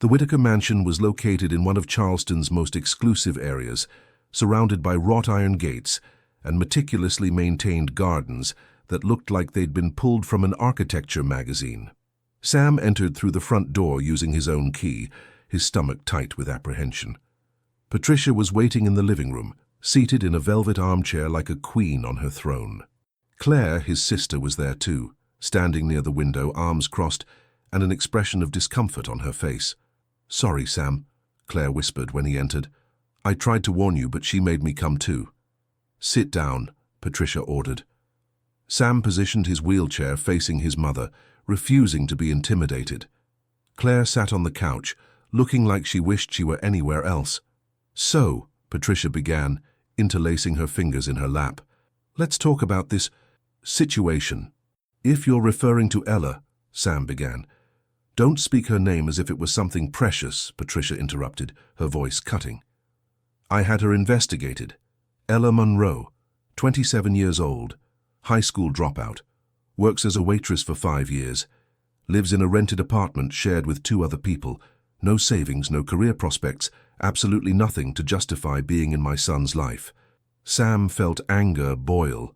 The Whitaker mansion was located in one of Charleston's most exclusive areas, surrounded by wrought iron gates and meticulously maintained gardens that looked like they'd been pulled from an architecture magazine. Sam entered through the front door using his own key, his stomach tight with apprehension. Patricia was waiting in the living room, seated in a velvet armchair like a queen on her throne. Claire, his sister, was there too, standing near the window, arms crossed, and an expression of discomfort on her face. "Sorry, Sam," Claire whispered when he entered. "I tried to warn you, but she made me come too." "Sit down," Patricia ordered. Sam positioned his wheelchair facing his mother, refusing to be intimidated. Claire sat on the couch, looking like she wished she were anywhere else. "So," Patricia began, interlacing her fingers in her lap, "let's talk about this situation." "If you're referring to Ella," Sam began. "Don't speak her name as if it was something precious," Patricia interrupted, her voice cutting. "I had her investigated. Ella Monroe, 27 years old, high school dropout, works as a waitress for 5 years, lives in a rented apartment shared with 2 other people, no savings, no career prospects, absolutely nothing to justify being in my son's life." Sam felt anger boil,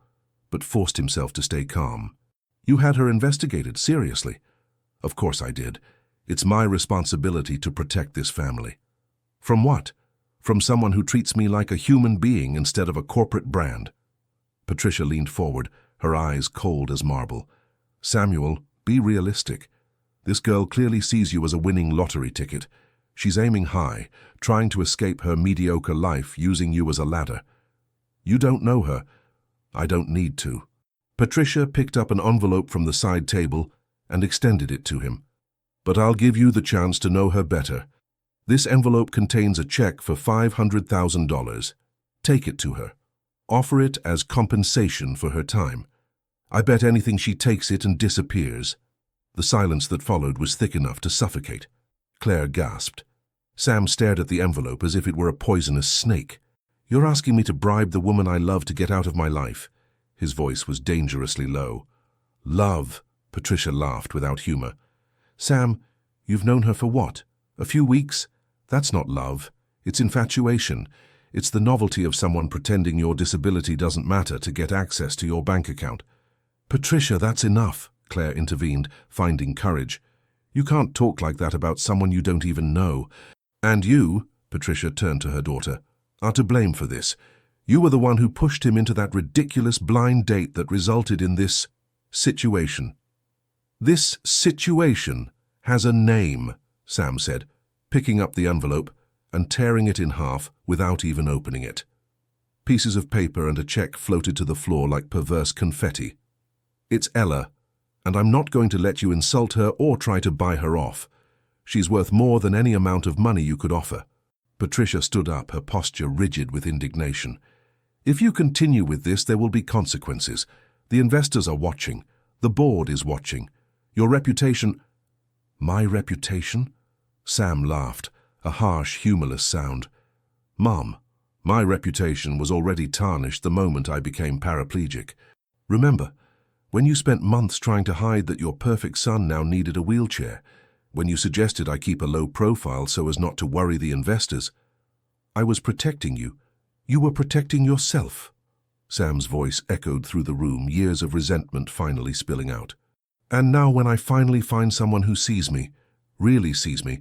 but forced himself to stay calm. "You had her investigated, seriously?" "Of course I did. It's my responsibility to protect this family." "From what? From someone who treats me like a human being instead of a corporate brand?" Patricia leaned forward, her eyes cold as marble. "Samuel, be realistic. This girl clearly sees you as a winning lottery ticket. She's aiming high, trying to escape her mediocre life using you as a ladder. You don't know her. I don't need to." Patricia picked up an envelope from the side table and extended it to him. "But I'll give you the chance to know her better. This envelope contains a check for $500,000. Take it to her. Offer it as compensation for her time. I bet anything she takes it and disappears." The silence that followed was thick enough to suffocate. Claire gasped. Sam stared at the envelope as if it were a poisonous snake. "You're asking me to bribe the woman I love to get out of my life?" His voice was dangerously low. "Love," Patricia laughed without humor. "Sam, you've known her for what? A few weeks? That's not love. It's infatuation. It's the novelty of someone pretending your disability doesn't matter to get access to your bank account." "Patricia, that's enough," Claire intervened, finding courage. "You can't talk like that about someone you don't even know. And you," Patricia turned to her daughter, "are to blame for this. You were the one who pushed him into that ridiculous blind date that resulted in this situation." "This situation has a name," Sam said, picking up the envelope and tearing it in half without even opening it. Pieces of paper and a check floated to the floor like perverse confetti. "It's Ella, and I'm not going to let you insult her or try to buy her off. She's worth more than any amount of money you could offer." Patricia stood up, her posture rigid with indignation. "If you continue with this, there will be consequences. The investors are watching. The board is watching. Your reputation—" "My reputation?" Sam laughed, a harsh, humorless sound. "Mom, my reputation was already tarnished the moment I became paraplegic. Remember, when you spent months trying to hide that your perfect son now needed a wheelchair, when you suggested I keep a low profile so as not to worry the investors, I was protecting you. You were protecting yourself." Sam's voice echoed through the room, years of resentment finally spilling out. "And now when I finally find someone who sees me, really sees me,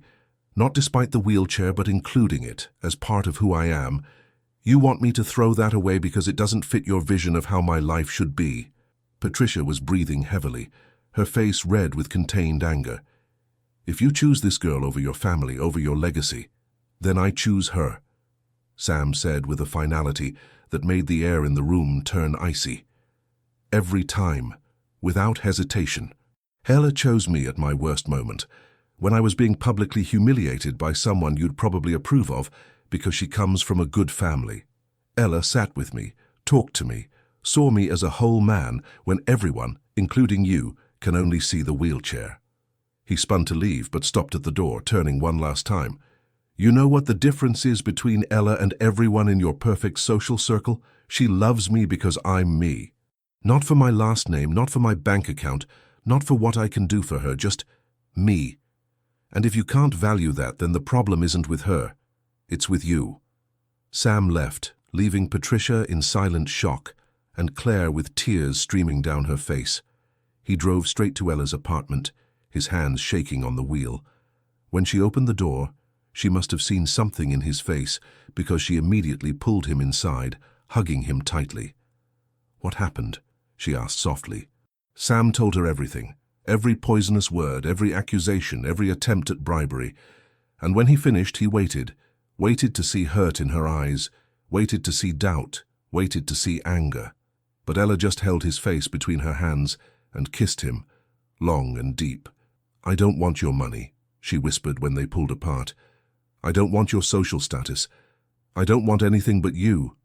not despite the wheelchair but including it as part of who I am, you want me to throw that away because it doesn't fit your vision of how my life should be." Patricia was breathing heavily, her face red with contained anger. "If you choose this girl over your family, over your legacy, then I choose her. Sam said with a finality that made the air in the room turn icy. Every time, without hesitation. Ella chose me at my worst moment, when I was being publicly humiliated by someone you'd probably approve of because she comes from a good family. Ella sat with me, talked to me, saw me as a whole man when everyone, including you, can only see the wheelchair. He spun to leave but stopped at the door, turning one last time. You know what the difference is between Ella and everyone in your perfect social circle? She loves me because I'm me. Not for my last name, not for my bank account, not for what I can do for her, just me. And if you can't value that, then the problem isn't with her. It's with you. Sam left, leaving Patricia in silent shock and Claire with tears streaming down her face. He drove straight to Ella's apartment, his hands shaking on the wheel. When she opened the door, she must have seen something in his face because she immediately pulled him inside, hugging him tightly. What happened? She asked softly. Sam told her everything, every poisonous word, every accusation, every attempt at bribery. And when he finished, he waited to see hurt in her eyes, waited to see doubt, waited to see anger. But Ella just held his face between her hands and kissed him, long and deep. I don't want your money, she whispered when they pulled apart. I don't want your social status. I don't want anything but you,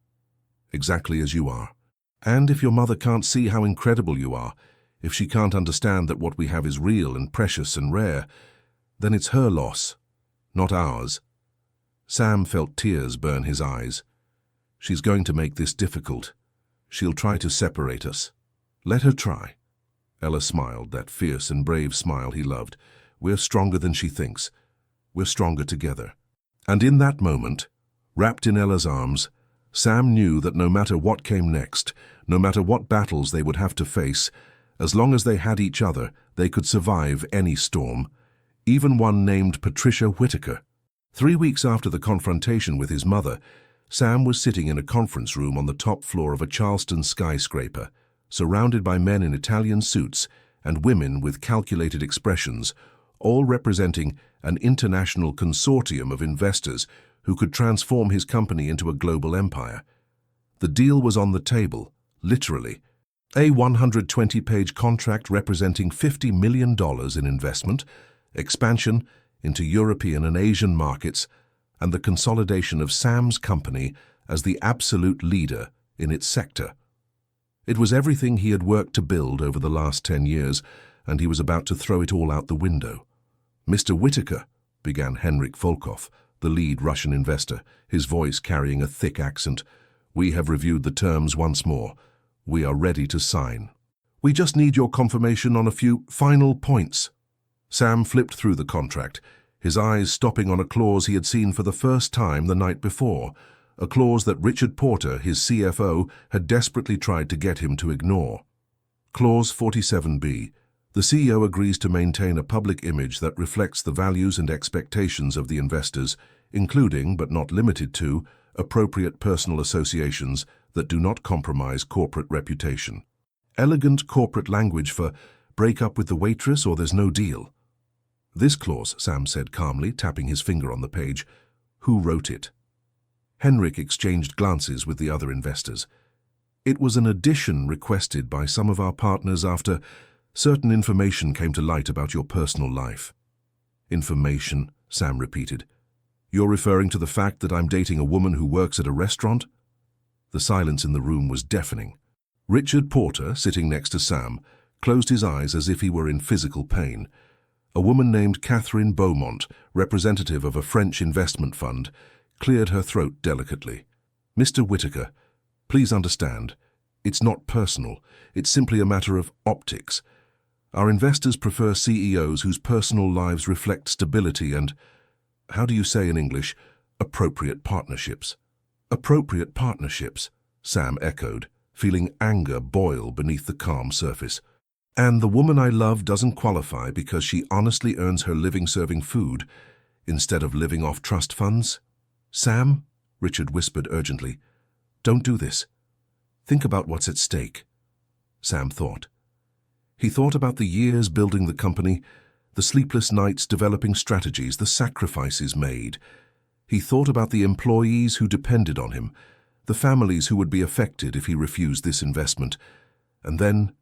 exactly as you are. And if your mother can't see how incredible you are, if she can't understand that what we have is real and precious and rare, then it's her loss, not ours. Sam felt tears burn his eyes. She's going to make this difficult. She'll try to separate us. Let her try. Ella smiled, that fierce and brave smile he loved. We're stronger than she thinks. We're stronger together. And in that moment, wrapped in Ella's arms, Sam knew that no matter what came next, no matter what battles they would have to face, as long as they had each other, they could survive any storm, even one named Patricia Whitaker. 3 weeks after the confrontation with his mother, Sam was sitting in a conference room on the top floor of a Charleston skyscraper, surrounded by men in Italian suits and women with calculated expressions, all representing an international consortium of investors who could transform his company into a global empire. The deal was on the table, literally. A 120-page contract representing $50 million in investment, expansion into European and Asian markets, and the consolidation of Sam's company as the absolute leader in its sector. It was everything he had worked to build over the last 10 years, and he was about to throw it all out the window. Mr. Whitaker, began Henrik Volkov, the lead Russian investor, his voice carrying a thick accent. We have reviewed the terms once more. We are ready to sign. We just need your confirmation on a few final points. Sam flipped through the contract, his eyes stopping on a clause he had seen for the first time the night before, a clause that Richard Porter, his CFO, had desperately tried to get him to ignore. Clause 47B. The CEO agrees to maintain a public image that reflects the values and expectations of the investors, including, but not limited to, appropriate personal associations that do not compromise corporate reputation. Elegant corporate language for break up with the waitress or there's no deal. This clause, Sam said calmly, tapping his finger on the page. Who wrote it? Henrik exchanged glances with the other investors. It was an addition requested by some of our partners after certain information came to light about your personal life. Information, Sam repeated. You're referring to the fact that I'm dating a woman who works at a restaurant? The silence in the room was deafening. Richard Porter, sitting next to Sam, closed his eyes as if he were in physical pain. A woman named Catherine Beaumont, representative of a French investment fund, cleared her throat delicately. Mr. Whitaker, please understand, it's not personal. It's simply a matter of optics. Our investors prefer CEOs whose personal lives reflect stability and, how do you say in English, appropriate partnerships. Appropriate partnerships, Sam echoed, feeling anger boil beneath the calm surface. And the woman I love doesn't qualify because she honestly earns her living serving food instead of living off trust funds? Sam, Richard whispered urgently, don't do this. Think about what's at stake. Sam thought. He thought about the years building the company, the sleepless nights developing strategies, the sacrifices made. He thought about the employees who depended on him, the families who would be affected if he refused this investment. And then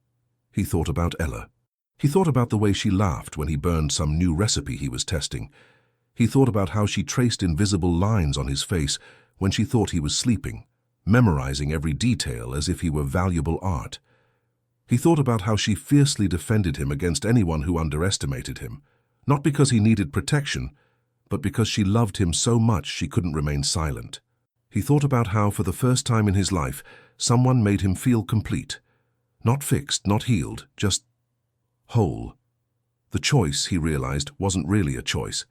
he thought about Ella. He thought about the way she laughed when he burned some new recipe he was testing. He thought about how she traced invisible lines on his face when she thought he was sleeping, memorizing every detail as if he were valuable art. He thought about how she fiercely defended him against anyone who underestimated him, not because he needed protection, but because she loved him so much she couldn't remain silent. He thought about how, for the first time in his life, someone made him feel complete. Not fixed, not healed, just whole. The choice, he realized, wasn't really a choice.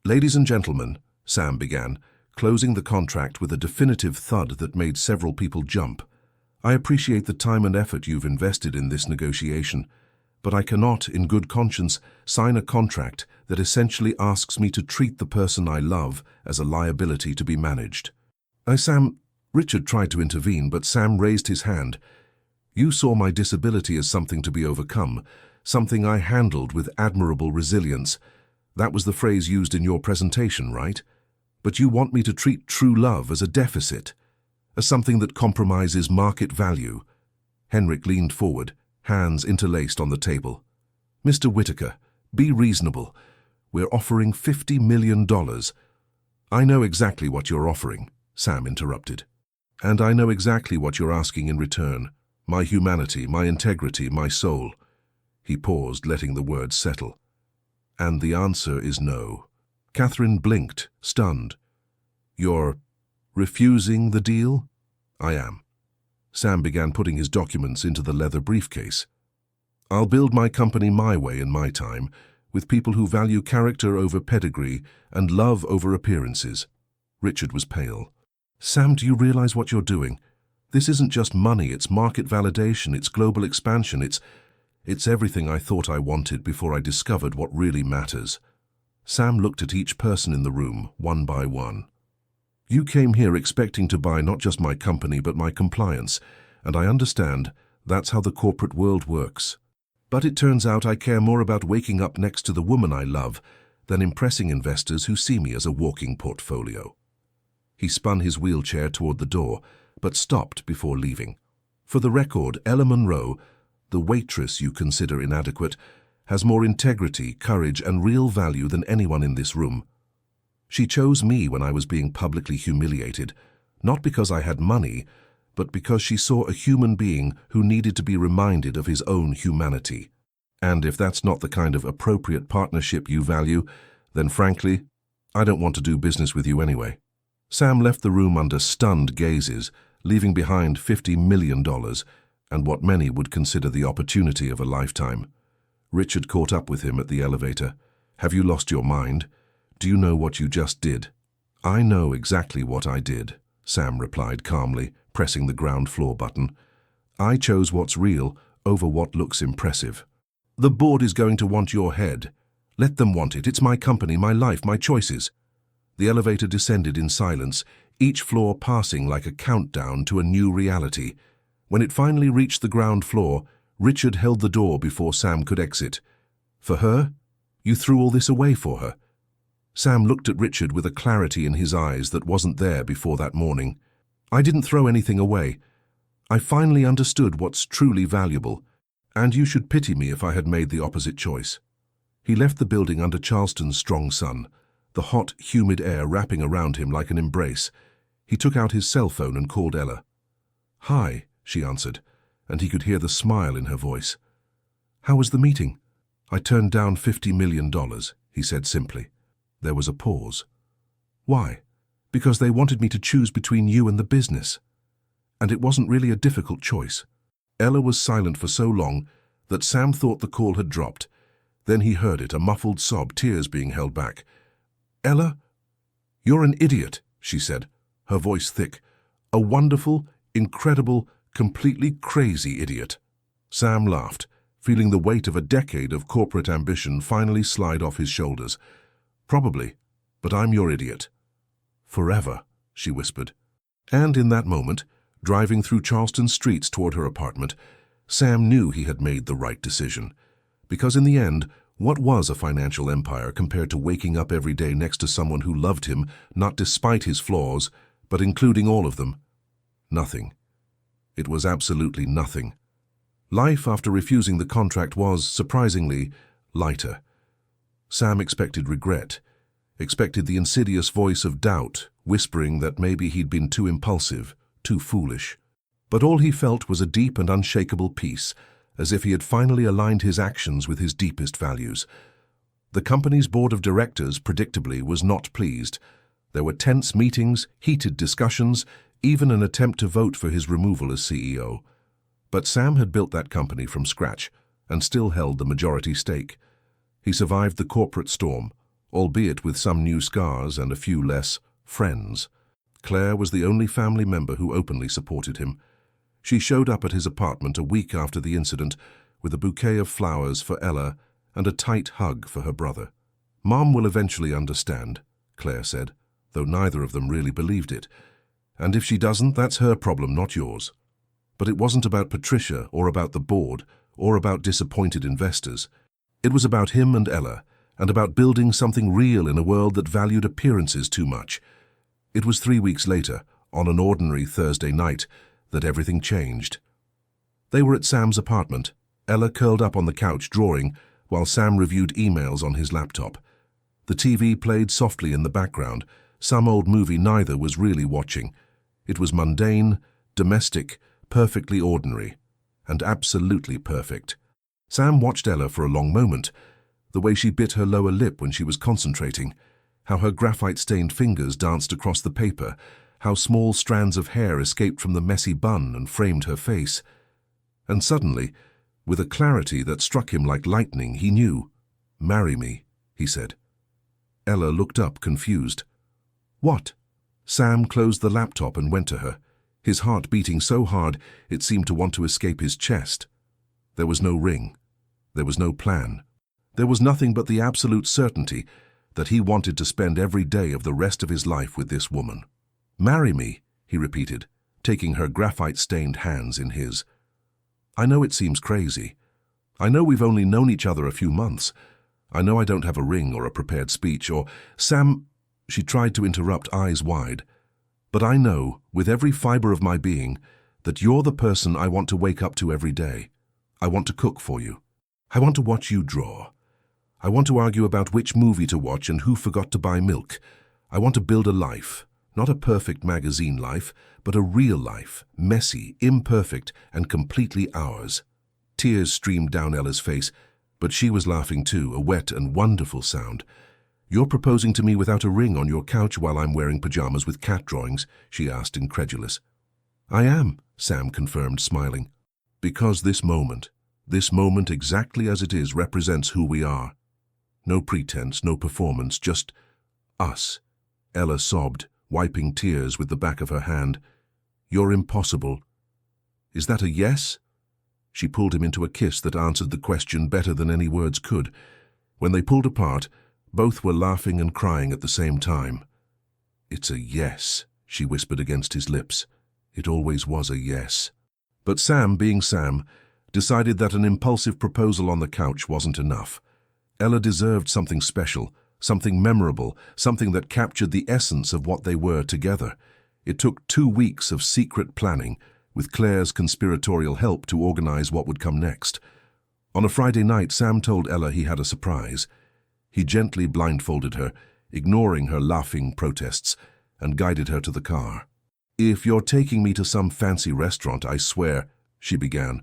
"Ladies and gentlemen," Sam began, closing the contract with a definitive thud that made several people jump. "I appreciate the time and effort you've invested in this negotiation, but I cannot, in good conscience, sign a contract that essentially asks me to treat the person I love as a liability to be managed." Sam, Richard tried to intervene, but Sam raised his hand. "You saw my disability as something to be overcome, something I handled with admirable resilience. That was the phrase used in your presentation, right? But you want me to treat true love as a deficit, as something that compromises market value." Henrik leaned forward, hands interlaced on the table. "Mr. Whitaker, be reasonable. We're offering $50 million. "I know exactly what you're offering," Sam interrupted. "And I know exactly what you're asking in return. My humanity, my integrity, my soul." He paused, letting the words settle. "And the answer is no." Catherine blinked, stunned. "You're refusing the deal?" "I am." Sam began putting his documents into the leather briefcase. "I'll build my company my way in my time, with people who value character over pedigree and love over appearances." Richard was pale. "Sam, do you realize what you're doing? This isn't just money, it's market validation, it's global expansion, it's everything I thought I wanted before I discovered what really matters." Sam looked at each person in the room, one by one. "You came here expecting to buy not just my company but my compliance, and I understand that's how the corporate world works. But it turns out I care more about waking up next to the woman I love than impressing investors who see me as a walking portfolio." He spun his wheelchair toward the door, but stopped before leaving. "For the record, Ella Monroe, the waitress you consider inadequate, has more integrity, courage, and real value than anyone in this room. She chose me when I was being publicly humiliated, not because I had money, but because she saw a human being who needed to be reminded of his own humanity. And if that's not the kind of appropriate partnership you value, then frankly, I don't want to do business with you anyway." Sam left the room under stunned gazes, leaving behind $50 million and what many would consider the opportunity of a lifetime. Richard caught up with him at the elevator. "Have you lost your mind? Do you know what you just did?" "I know exactly what I did," Sam replied calmly, pressing the ground floor button. "I chose what's real over what looks impressive. The board is going to want your head. Let them want it. It's my company, my life, my choices." The elevator descended in silence, each floor passing like a countdown to a new reality. When it finally reached the ground floor, Richard held the door before Sam could exit. "For her? You threw all this away for her?" Sam looked at Richard with a clarity in his eyes that wasn't there before that morning. "I didn't throw anything away. I finally understood what's truly valuable, and you should pity me if I had made the opposite choice." He left the building under Charleston's strong sun, the hot, humid air wrapping around him like an embrace. He took out his cell phone and called Ella. "Hi," she answered, and he could hear the smile in her voice. "How was the meeting?" "I turned down $50 million, he said simply. There was a pause. "Why?" "Because they wanted me to choose between you and the business. And it wasn't really a difficult choice." Ella was silent for so long that Sam thought the call had dropped. Then he heard it, a muffled sob, tears being held back. "Ella, you're an idiot," she said, her voice thick. "A wonderful, incredible, completely crazy idiot." Sam laughed, feeling the weight of a decade of corporate ambition finally slide off his shoulders. "Probably, but I'm your idiot." "Forever," she whispered. And in that moment, driving through Charleston streets toward her apartment, Sam knew he had made the right decision. Because in the end, What was a financial empire compared to waking up every day next to someone who loved him, not despite his flaws, but including all of them? Nothing. It was absolutely nothing. Life after refusing the contract was, surprisingly, lighter. Sam expected regret, expected the insidious voice of doubt, whispering that maybe he'd been too impulsive, too foolish. But all he felt was a deep and unshakable peace, as if he had finally aligned his actions with his deepest values. The company's board of directors, predictably, was not pleased. There were tense meetings, heated discussions, even an attempt to vote for his removal as CEO. But Sam had built that company from scratch and still held the majority stake. He survived the corporate storm, albeit with some new scars and a few less friends. Claire was the only family member who openly supported him. She showed up at his apartment a week after the incident with a bouquet of flowers for Ella and a tight hug for her brother. "Mom will eventually understand," Claire said, though neither of them really believed it. "And if she doesn't, that's her problem, not yours." But it wasn't about Patricia or about the board or about disappointed investors. It was about him and Ella, and about building something real in a world that valued appearances too much. It was 3 weeks later, on an ordinary Thursday night, that everything changed. They were at Sam's apartment, Ella curled up on the couch drawing, while Sam reviewed emails on his laptop. The TV played softly in the background, some old movie neither was really watching. It was mundane, domestic, perfectly ordinary, and absolutely perfect. Sam watched Ella for a long moment, the way she bit her lower lip when she was concentrating, how her graphite-stained fingers danced across the paper, how small strands of hair escaped from the messy bun and framed her face. And suddenly, with a clarity that struck him like lightning, he knew. "Marry me," he said. Ella looked up, confused. "What?" Sam closed the laptop and went to her, his heart beating so hard it seemed to want to escape his chest. There was no ring. There was no plan. There was nothing but the absolute certainty that he wanted to spend every day of the rest of his life with this woman. "Marry me," he repeated, taking her graphite-stained hands in his. "I know it seems crazy. I know we've only known each other a few months. I know I don't have a ring or a prepared speech or—" "Sam," she tried to interrupt, eyes wide. "But I know, with every fiber of my being, that you're the person I want to wake up to every day. I want to cook for you. I want to watch you draw. I want to argue about which movie to watch and who forgot to buy milk. I want to build a life, not a perfect magazine life, but a real life, messy, imperfect, and completely ours." Tears streamed down Ella's face, but she was laughing too, a wet and wonderful sound. "You're proposing to me without a ring on your couch while I'm wearing pajamas with cat drawings?" she asked, incredulous. "I am," Sam confirmed, smiling. "Because this moment exactly as it is, represents who we are. No pretense, no performance, just us." Ella sobbed, wiping tears with the back of her hand. "You're impossible. Is that a yes?" She pulled him into a kiss that answered the question better than any words could. When they pulled apart, both were laughing and crying at the same time. "It's a yes," she whispered against his lips. "It always was a yes." But Sam, being Sam, decided that an impulsive proposal on the couch wasn't enough. Ella deserved something special, something memorable, something that captured the essence of what they were together. It took 2 weeks of secret planning, with Claire's conspiratorial help to organize what would come next. On a Friday night, Sam told Ella he had a surprise. He gently blindfolded her, ignoring her laughing protests, and guided her to the car. "If you're taking me to some fancy restaurant, I swear," she began.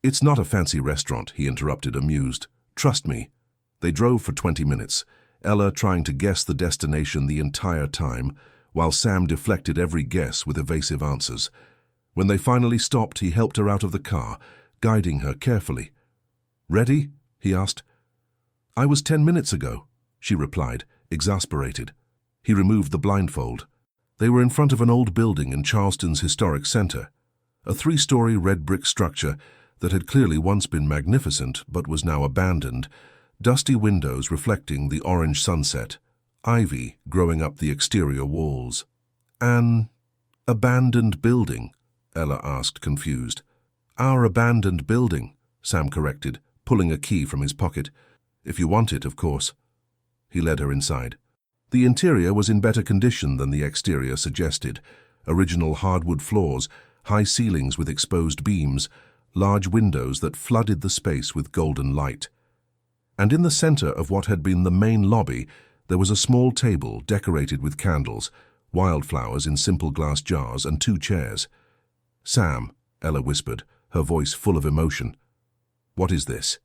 "It's not a fancy restaurant," he interrupted, amused. "Trust me." They drove for 20 minutes, Ella trying to guess the destination the entire time, while Sam deflected every guess with evasive answers. When they finally stopped, he helped her out of the car, guiding her carefully. "Ready?" he asked. "I was 10 minutes ago," she replied, exasperated. He removed the blindfold. They were in front of an old building in Charleston's historic center, a 3-story red brick structure that had clearly once been magnificent but was now abandoned, dusty windows reflecting the orange sunset, ivy growing up the exterior walls. "An abandoned building?" Ella asked, confused. "Our abandoned building," Sam corrected, pulling a key from his pocket. If you want it, of course. He led her inside. The interior was in better condition than the exterior suggested. Original hardwood floors, high ceilings with exposed beams, large windows that flooded the space with golden light. And in the center of what had been the main lobby, there was a small table decorated with candles, wildflowers in simple glass jars, and 2 chairs. "Sam," Ella whispered, her voice full of emotion. "What is this?"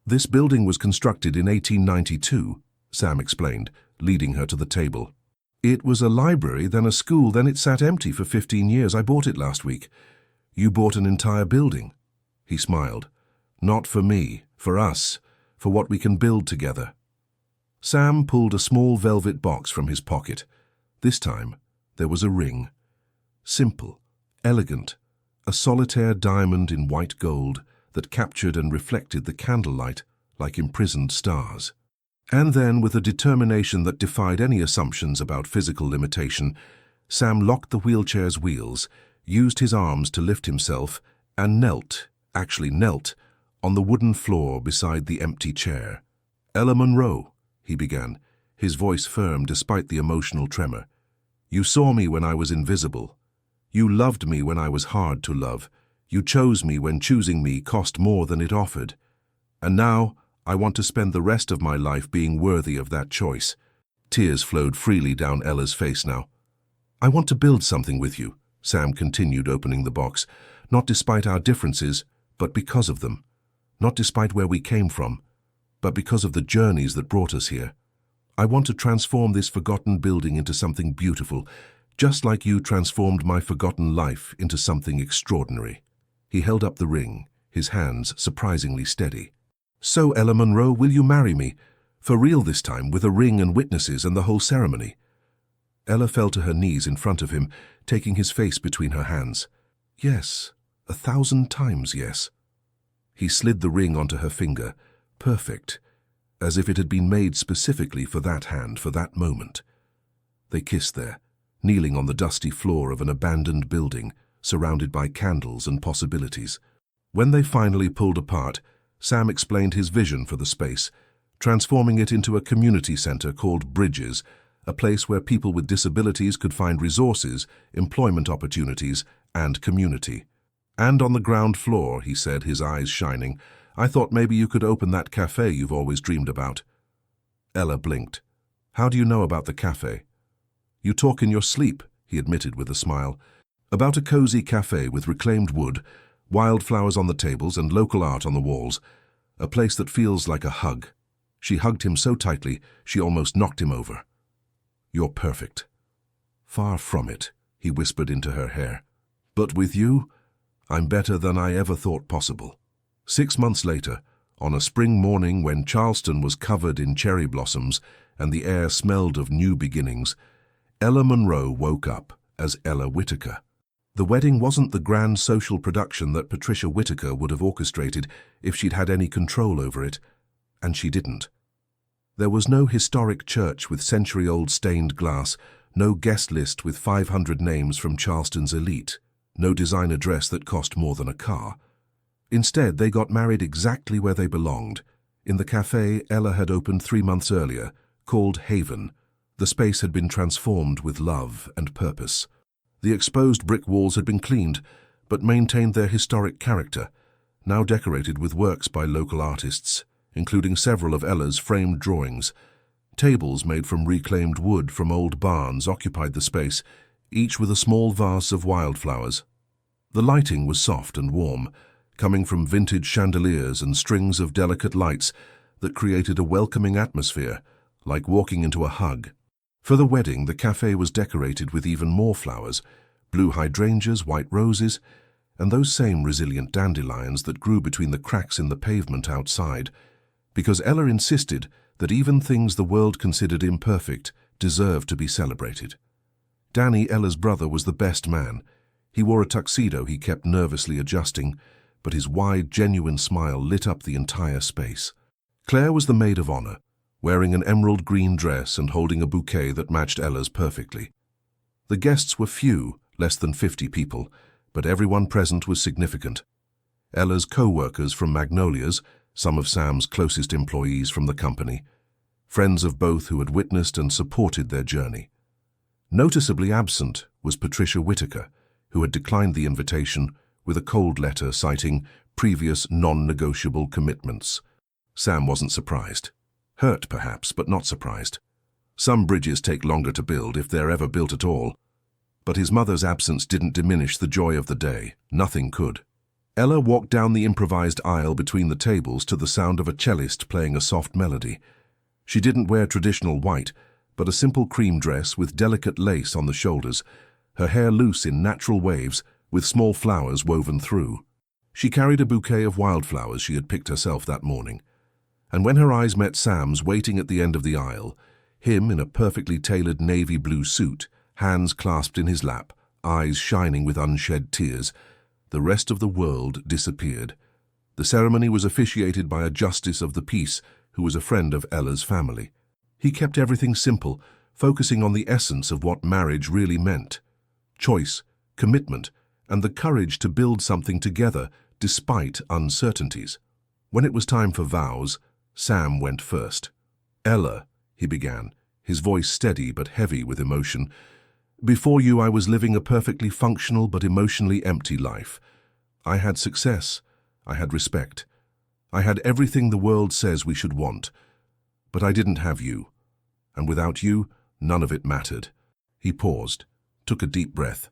"This building was constructed in 1892, Sam explained, leading her to the table. "It was a library, then a school, then it sat empty for 15 years. I bought it last week." "You bought an entire building?" He smiled. "Not for me, for us, for what we can build together." Sam pulled a small velvet box from his pocket. This time, there was a ring. Simple, elegant, a solitaire diamond in white gold that captured and reflected the candlelight like imprisoned stars. And then, with a determination that defied any assumptions about physical limitation, Sam locked the wheelchair's wheels, used his arms to lift himself, and knelt, on the wooden floor beside the empty chair. "Ella Monroe," he began, his voice firm despite the emotional tremor. "You saw me when I was invisible. You loved me when I was hard to love. You chose me when choosing me cost more than it offered. And now, I want to spend the rest of my life being worthy of that choice." Tears flowed freely down Ella's face now. "I want to build something with you," Sam continued, opening the box, "not despite our differences, but because of them. Not despite where we came from, but because of the journeys that brought us here. I want to transform this forgotten building into something beautiful, just like you transformed my forgotten life into something extraordinary." He held up the ring, his hands surprisingly steady. "So, Ella Monroe, will you marry me? For real this time, with a ring and witnesses and the whole ceremony?" Ella fell to her knees in front of him, taking his face between her hands. "Yes, 1,000 times yes." He slid the ring onto her finger, perfect, as if it had been made specifically for that hand, for that moment. They kissed there, kneeling on the dusty floor of an abandoned building, surrounded by candles and possibilities. When they finally pulled apart, Sam explained his vision for the space, transforming it into a community center called Bridges, a place where people with disabilities could find resources, employment opportunities, and community. "And on the ground floor," he said, his eyes shining, "I thought maybe you could open that cafe you've always dreamed about." Ella blinked. "How do you know about the cafe?" "You talk in your sleep," he admitted with a smile. "About a cozy cafe with reclaimed wood, wildflowers on the tables and local art on the walls. A place that feels like a hug." She hugged him so tightly, she almost knocked him over. "You're perfect." "Far from it," he whispered into her hair. "But with you, I'm better than I ever thought possible." 6 months later, on a spring morning when Charleston was covered in cherry blossoms and the air smelled of new beginnings, Ella Monroe woke up as Ella Whitaker. The wedding wasn't the grand social production that Patricia Whitaker would have orchestrated if she'd had any control over it, and she didn't. There was no historic church with century-old stained glass, no guest list with 500 names from Charleston's elite, no designer dress that cost more than a car. Instead, they got married exactly where they belonged, in the cafe Ella had opened 3 months earlier, called Haven. The space had been transformed with love and purpose. The exposed brick walls had been cleaned, but maintained their historic character, now decorated with works by local artists, including several of Ella's framed drawings. Tables made from reclaimed wood from old barns occupied the space, each with a small vase of wildflowers. The lighting was soft and warm, coming from vintage chandeliers and strings of delicate lights that created a welcoming atmosphere, like walking into a hug. For the wedding, the cafe was decorated with even more flowers, blue hydrangeas, white roses, and those same resilient dandelions that grew between the cracks in the pavement outside, because Ella insisted that even things the world considered imperfect deserved to be celebrated. Danny, Ella's brother, was the best man. He wore a tuxedo he kept nervously adjusting, but his wide, genuine smile lit up the entire space. Claire was the maid of honor, wearing an emerald green dress and holding a bouquet that matched Ella's perfectly. The guests were few, less than 50 people, but everyone present was significant. Ella's co-workers from Magnolia's, some of Sam's closest employees from the company, friends of both who had witnessed and supported their journey. Noticeably absent was Patricia Whitaker, who had declined the invitation with a cold letter citing previous non-negotiable commitments. Sam wasn't surprised. Hurt, perhaps, but not surprised. Some bridges take longer to build, if they're ever built at all. But his mother's absence didn't diminish the joy of the day. Nothing could. Ella walked down the improvised aisle between the tables to the sound of a cellist playing a soft melody. She didn't wear traditional white, but a simple cream dress with delicate lace on the shoulders, her hair loose in natural waves with small flowers woven through. She carried a bouquet of wildflowers she had picked herself that morning. And when her eyes met Sam's waiting at the end of the aisle, him in a perfectly tailored navy blue suit, hands clasped in his lap, eyes shining with unshed tears, the rest of the world disappeared. The ceremony was officiated by a justice of the peace who was a friend of Ella's family. He kept everything simple, focusing on the essence of what marriage really meant: choice, commitment, and the courage to build something together despite uncertainties. When it was time for vows, Sam went first. "Ella," he began, his voice steady but heavy with emotion, "before you I was living a perfectly functional but emotionally empty life. I had success, I had respect, I had everything the world says we should want. But I didn't have you, and without you, none of it mattered." He paused, took a deep breath.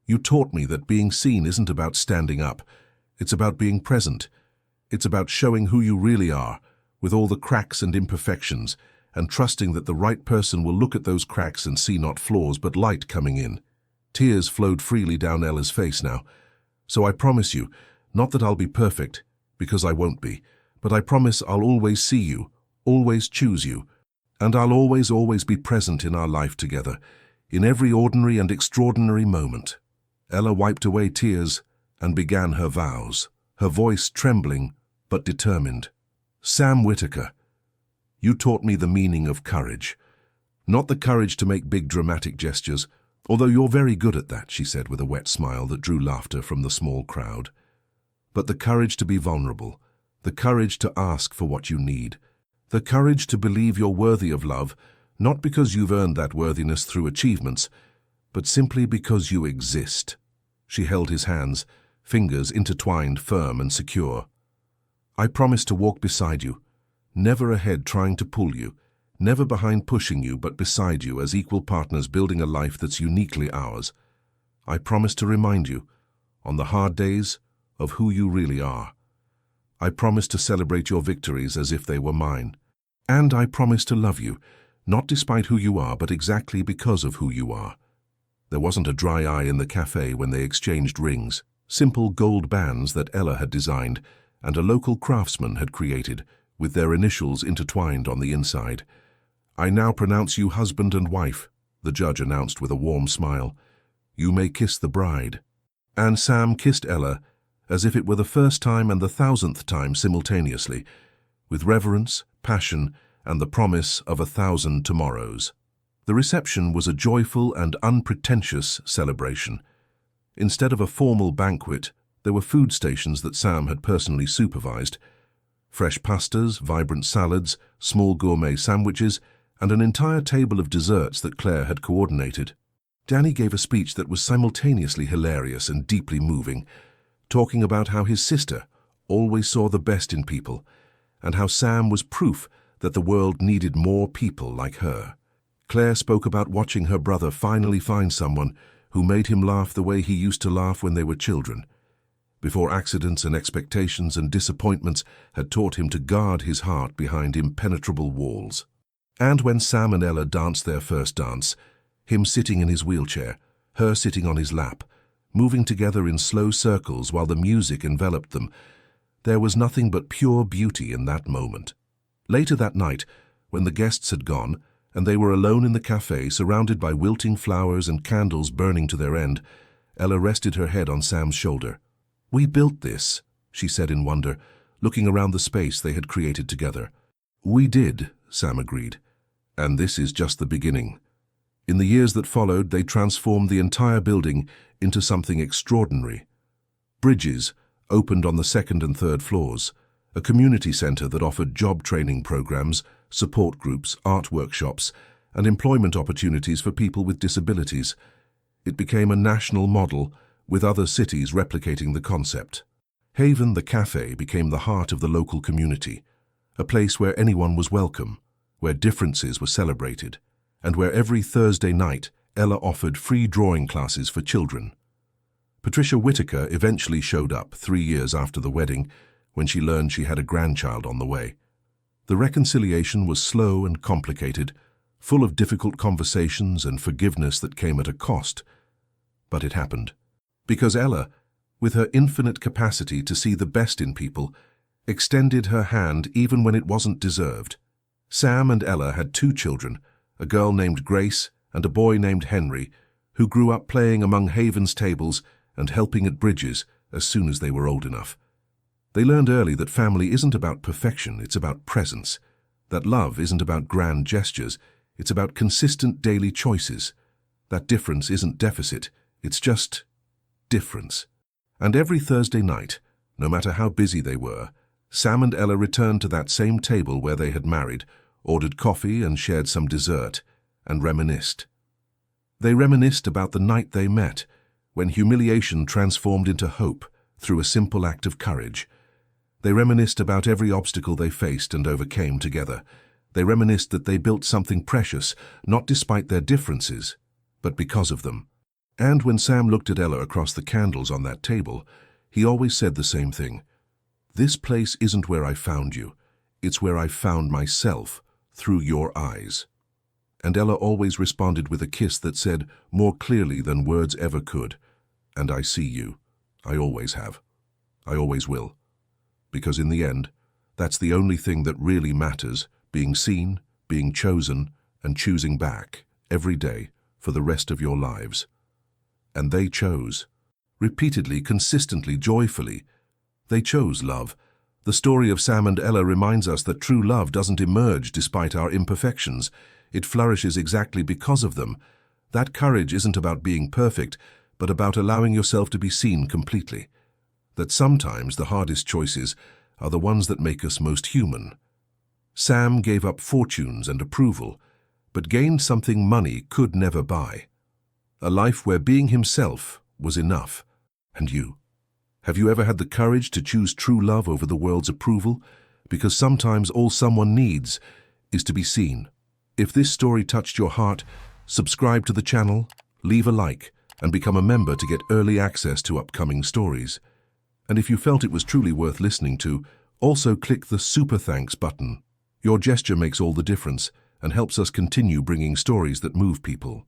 "You taught me that being seen isn't about standing up. It's about being present. It's about showing who you really are, with all the cracks and imperfections, and trusting that the right person will look at those cracks and see not flaws but light coming in." Tears flowed freely down Ella's face now. "So I promise you, not that I'll be perfect, because I won't be, but I promise I'll always see you, always choose you, and I'll always be present in our life together, in every ordinary and extraordinary moment." Ella wiped away tears and began her vows, her voice trembling but determined. "Sam Whitaker, you taught me the meaning of courage. Not the courage to make big dramatic gestures, although you're very good at that," she said with a wet smile that drew laughter from the small crowd. "But the courage to be vulnerable, the courage to ask for what you need, the courage to believe you're worthy of love, not because you've earned that worthiness through achievements, but simply because you exist." She held his hands, fingers intertwined, firm and secure. "I promise to walk beside you, never ahead trying to pull you, never behind pushing you, but beside you as equal partners building a life that's uniquely ours. I promise to remind you, on the hard days, of who you really are. I promise to celebrate your victories as if they were mine. And I promise to love you, not despite who you are, but exactly because of who you are." There wasn't a dry eye in the cafe when they exchanged rings, simple gold bands that Ella had designed and a local craftsman had created, with their initials intertwined on the inside. "I now pronounce you husband and wife," the judge announced with a warm smile. "You may kiss the bride." And Sam kissed Ella as if it were the first time and the 1,000th time simultaneously, with reverence, passion, and the promise of 1,000 tomorrows. The reception was a joyful and unpretentious celebration. Instead of a formal banquet, there were food stations that Sam had personally supervised. Fresh pastas, vibrant salads, small gourmet sandwiches, and an entire table of desserts that Claire had coordinated. Danny gave a speech that was simultaneously hilarious and deeply moving, talking about how his sister always saw the best in people, and how Sam was proof that the world needed more people like her. Claire spoke about watching her brother finally find someone who made him laugh the way he used to laugh when they were children, before accidents and expectations and disappointments had taught him to guard his heart behind impenetrable walls. And when Sam and Ella danced their first dance, him sitting in his wheelchair, her sitting on his lap, moving together in slow circles while the music enveloped them, there was nothing but pure beauty in that moment. Later that night, when the guests had gone, and they were alone in the cafe surrounded by wilting flowers and candles burning to their end, Ella rested her head on Sam's shoulder. "We built this," she said in wonder, looking around the space they had created together. "We did," Sam agreed, "and this is just the beginning." In the years that followed, they transformed the entire building into something extraordinary. Bridges opened on the second and third floors, a community center that offered job training programs, support groups, art workshops, and employment opportunities for people with disabilities. It became a national model, with other cities replicating the concept. Haven, the cafe, became the heart of the local community, a place where anyone was welcome, where differences were celebrated, and where every Thursday night Ella offered free drawing classes for children. Patricia Whitaker eventually showed up 3 years after the wedding, when she learned she had a grandchild on the way. The reconciliation was slow and complicated, full of difficult conversations and forgiveness that came at a cost. But it happened. Because Ella, with her infinite capacity to see the best in people, extended her hand even when it wasn't deserved. Sam and Ella had 2 children, a girl named Grace and a boy named Henry, who grew up playing among Haven's tables and helping at bridges as soon as they were old enough. They learned early that family isn't about perfection, it's about presence. That love isn't about grand gestures, it's about consistent daily choices. That difference isn't deficit, it's just difference. And every Thursday night, no matter how busy they were, Sam and Ella returned to that same table where they had married, ordered coffee and shared some dessert, and reminisced. They reminisced about the night they met, when humiliation transformed into hope through a simple act of courage. They reminisced about every obstacle they faced and overcame together. They reminisced that they built something precious, not despite their differences, but because of them. And when Sam looked at Ella across the candles on that table, he always said the same thing. "This place isn't where I found you. It's where I found myself, through your eyes." And Ella always responded with a kiss that said, more clearly than words ever could, "And I see you. I always have. I always will." Because in the end, that's the only thing that really matters, being seen, being chosen, and choosing back, every day, for the rest of your lives. And they chose. Repeatedly, consistently, joyfully. They chose love. The story of Sam and Ella reminds us that true love doesn't emerge despite our imperfections. It flourishes exactly because of them. That courage isn't about being perfect, but about allowing yourself to be seen completely. That sometimes the hardest choices are the ones that make us most human. Sam gave up fortunes and approval, but gained something money could never buy. A life where being himself was enough. And you? Have you ever had the courage to choose true love over the world's approval? Because sometimes all someone needs is to be seen. If this story touched your heart, subscribe to the channel, leave a like, and become a member to get early access to upcoming stories. And if you felt it was truly worth listening to, also click the Super Thanks button. Your gesture makes all the difference and helps us continue bringing stories that move people.